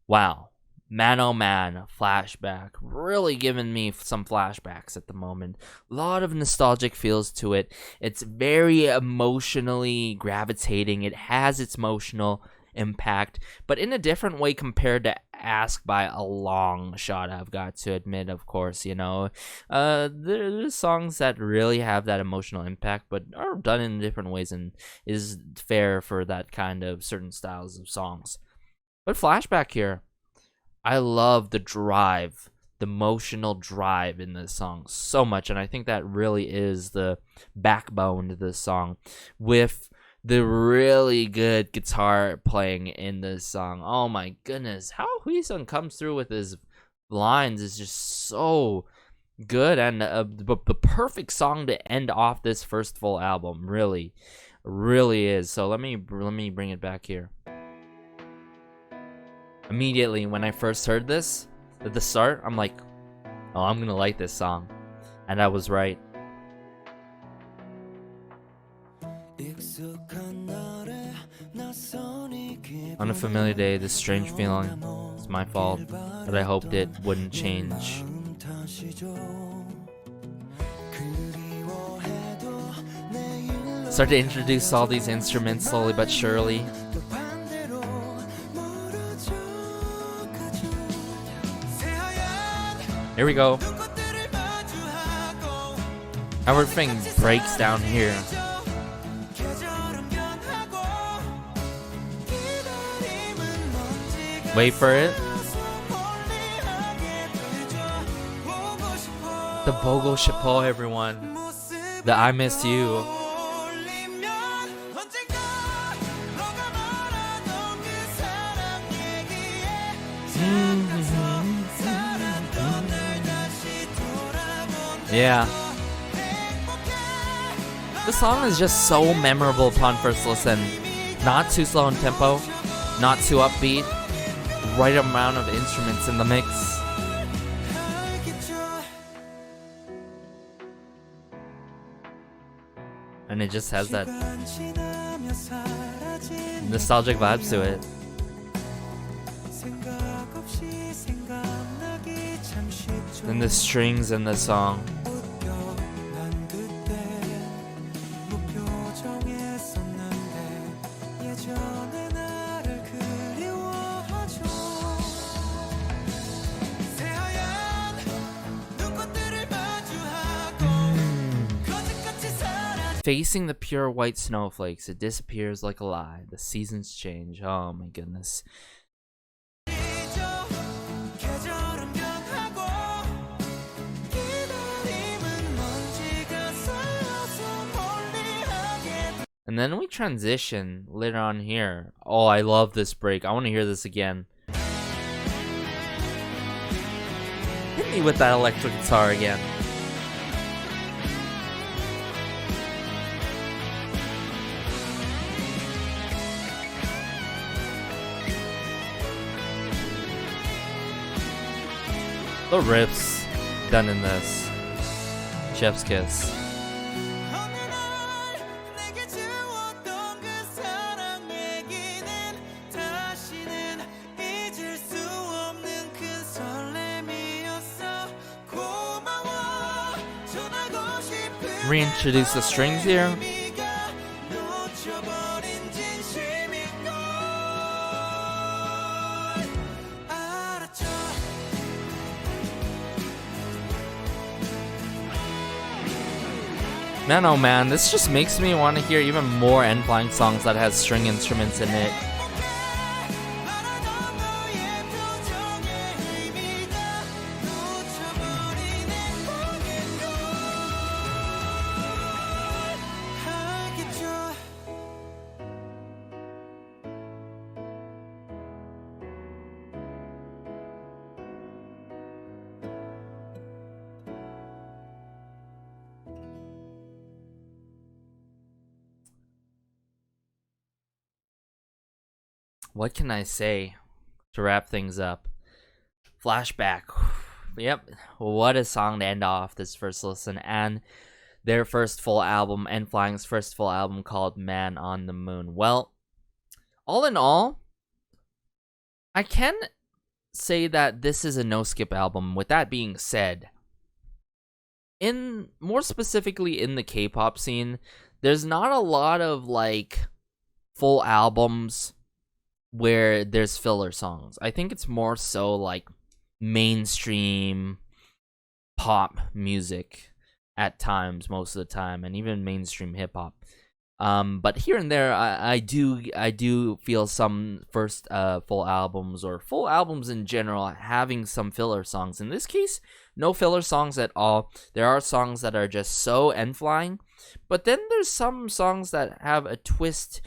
Wow. Man oh man, Flashback. Really giving me some flashbacks at the moment. A lot of nostalgic feels to it. It's very emotionally gravitating. It has its emotional impact, but in a different way compared to Ask by a long shot, I've got to admit, of course. You know, there's songs that really have that emotional impact, but are done in different ways and is fair for that kind of certain styles of songs. But Flashback here, I love the drive, the emotional drive in this song so much, and I think that really is the backbone to this song, with the really good guitar playing in this song. Oh my goodness, how Hui-sung comes through with his lines is just so good, and the perfect song to end off this first full album. Really is. So let me bring it back here. Immediately when I first heard this at the start, I'm like, oh, I'm gonna like this song, and I was right. On a familiar day, this strange feeling is my fault, but I hoped it wouldn't change. Start to introduce all these instruments slowly but surely. Here we go. Everything breaks down here. Wait for it. The Bogo Chapeau, everyone. The I Miss You. Yeah. The song is just so memorable upon first listen. Not too slow in tempo, not too upbeat, right amount of instruments in the mix. And it just has that nostalgic vibes to it. And the strings in the song. Facing the pure white snowflakes, it disappears like a lie. The seasons change. Oh my goodness. And then we transition later on here. Oh, I love this break. I want to hear this again. Hit me with that electric guitar again. The riffs done in this. Chef's kiss. Reintroduce the strings here. Man, oh man, this just makes me want to hear even more N.Flying songs that has string instruments in it. What can I say to wrap things up? Flashback. Yep. What a song to end off this first listen. And their first full album, N.Flying's first full album called Man on the Moon. Well, all in all, I can say that this is a no-skip album. With that being said, more specifically in the K-pop scene, there's not a lot of like full albums where there's filler songs. I think it's more so like mainstream pop music at times, most of the time, and even mainstream hip hop. But here and there, I do feel some first full albums or full albums in general having some filler songs. In this case, no filler songs at all. There are songs that are just so N.Flying, but then there's some songs that have a twist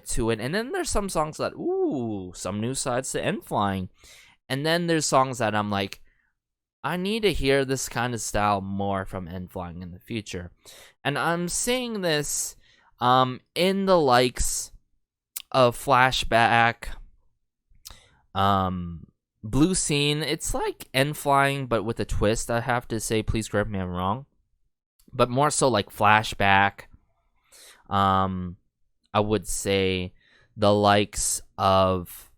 to it, and then there's some songs that, ooh, some new sides to N.Flying. And then there's songs that I'm like, I need to hear this kind of style more from N.Flying in the future. And I'm saying this in the likes of Flashback, Blue Scene. It's like N.Flying, but with a twist, I have to say. Please correct me if I'm wrong. But more so like Flashback. I would say the likes of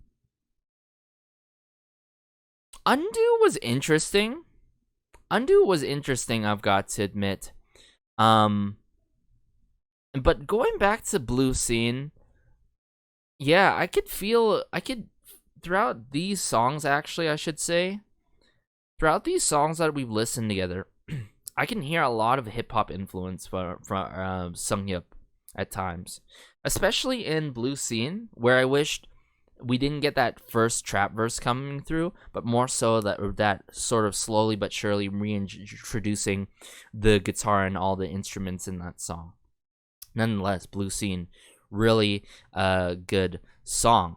Undo was interesting. I've got to admit. But going back to Blue Scene, yeah, I could throughout these songs, actually, I should say, throughout these songs that we've listened together, I can hear a lot of hip hop influence from Seung Hyub at times, especially in Blue Scene, where I wished we didn't get that first trap verse coming through, but more so that sort of slowly but surely reintroducing the guitar and all the instruments in that song. Nonetheless, Blue Scene, really a good song.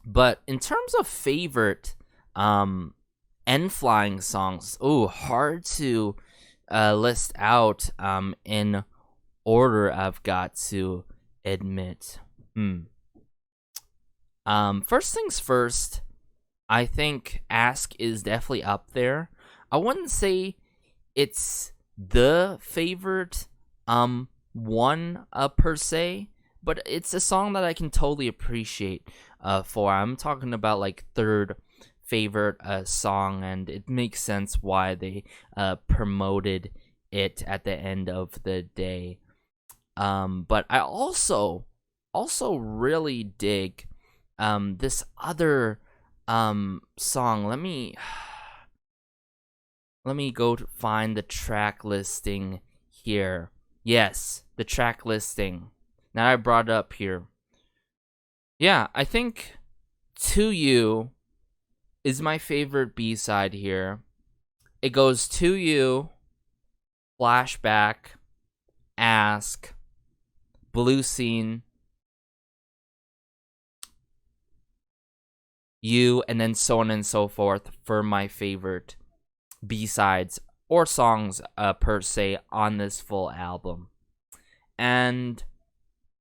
But in terms of favorite N.Flying songs, hard to list out in order, I've got to admit. First things first, I think Ask is definitely up there. I wouldn't say it's the favorite one per se, but it's a song that I can totally appreciate I'm talking about like third favorite song, and it makes sense why they promoted it at the end of the day. But I also really dig this other song. Let me go to find the track listing here. Yes, the track listing. Now I brought it up here. Yeah, I think To You is my favorite B-side here. It goes To You, Flashback, Ask, Blue Scene, You, and then so on and so forth for my favorite B-sides or songs per se on this full album. And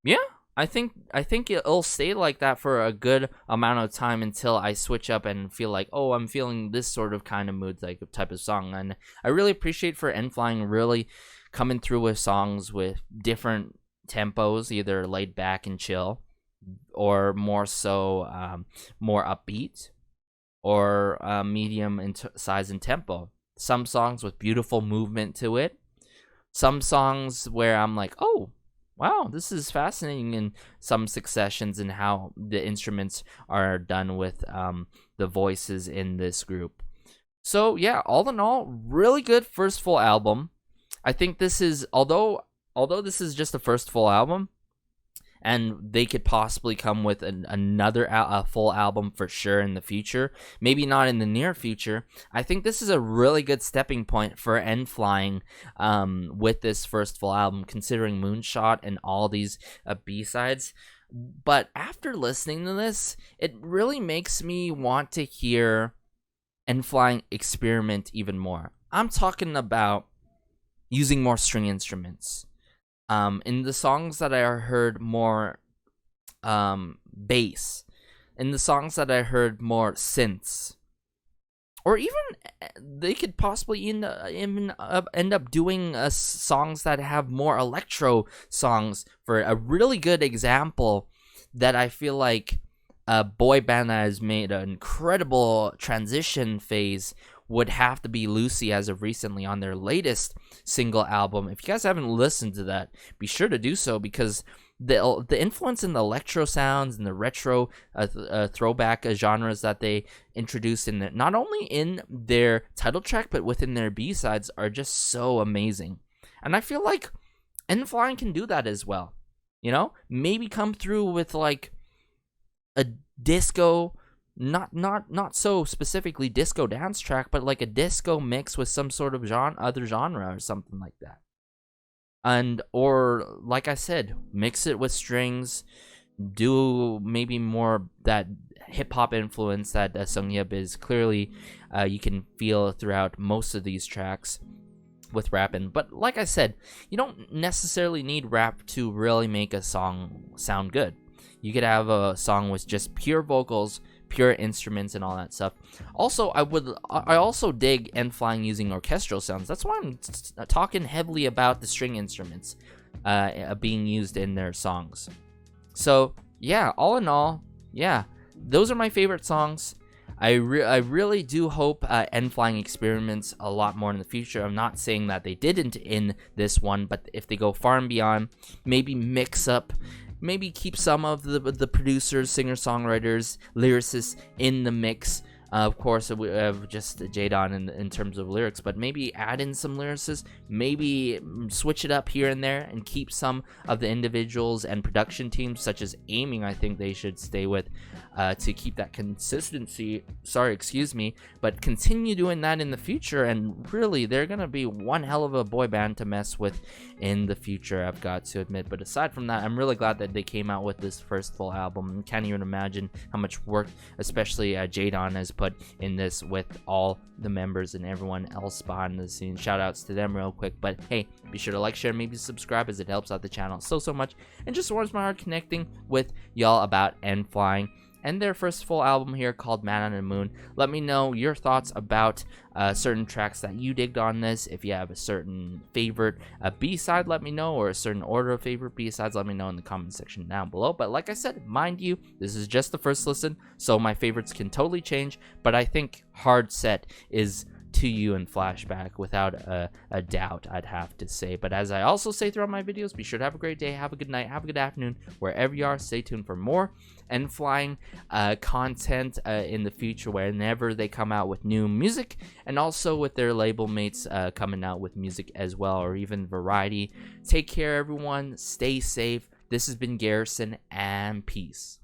yeah, I think it'll stay like that for a good amount of time until I switch up and feel like, oh, I'm feeling this sort of kind of mood, like type of song. And I really appreciate for N.Flying really coming through with songs with different tempos, either laid back and chill, or more so more upbeat, or medium in size and tempo. Some songs with beautiful movement to it. Some songs where I'm like, oh, wow, this is fascinating in some successions and how the instruments are done with the voices in this group. So yeah, all in all, really good first full album. I think this is, although this is just the first full album, and they could possibly come with another full album for sure in the future. Maybe not in the near future. I think this is a really good stepping point for N.Flying with this first full album, considering Moonshot and all these B-sides. But after listening to this, it really makes me want to hear N.Flying experiment even more. I'm talking about using more string instruments. In the songs that I heard more bass, in the songs that I heard more synths, or even they could possibly end up doing songs that have more electro songs. For a really good example that I feel like a boy band that has made an incredible transition phase would have to be Lucy, as of recently on their latest single album. If you guys haven't listened to that, be sure to do so, because the influence in the electro sounds and the retro throwback genres that they introduced in there, not only in their title track but within their B-sides, are just so amazing. And I feel like N.Flying can do that as well. You know, maybe come through with like a disco, not so specifically disco dance track, but like a disco mix with some sort of other genre or something like that. And or like I said, mix it with strings, do maybe more that hip hop influence that Seung Hyub is clearly you can feel throughout most of these tracks with rapping. But like I said, you don't necessarily need rap to really make a song sound good. You could have a song with just pure vocals, pure instruments, and all that stuff. Also, I also dig N.Flying using orchestral sounds. That's why I'm talking heavily about the string instruments being used in their songs. So yeah, all in all, yeah, those are my favorite songs. I really do hope N.Flying experiments a lot more in the future. I'm not saying that they didn't in this one, but if they go far and beyond, maybe mix up, maybe keep some of the producers, singer-songwriters, lyricists in the mix Of course, we have just Jadon in terms of lyrics, but maybe add in some lyricists, maybe switch it up here and there, and keep some of the individuals and production teams, such as Aiming, I think they should stay with to keep that consistency. Sorry, excuse me, but continue doing that in the future, and really, they're going to be one hell of a boy band to mess with in the future, I've got to admit. But aside from that, I'm really glad that they came out with this first full album. Can't even imagine how much work, especially Jadon has put in this with all the members and everyone else behind the scenes. Shout outs to them real quick. But hey, be sure to like, share, maybe subscribe, as it helps out the channel so much, and just warms my heart connecting with y'all about N.Flying and their first full album here called Man on the Moon. Let me know your thoughts about certain tracks that you digged on this. If you have a certain favorite B-side, let me know, or a certain order of favorite B-sides, let me know in the comment section down below. But like I said, mind you, this is just the first listen, so my favorites can totally change, but I think Hard Set is to you in Flashback without a doubt, I'd have to say. But as I also say throughout my videos, be sure to have a great day, have a good night, have a good afternoon, wherever you are. Stay tuned for more N.Flying content in the future, whenever they come out with new music, and also with their label mates coming out with music as well, or even variety. Take care, everyone. Stay safe. This has been Garrison, and peace.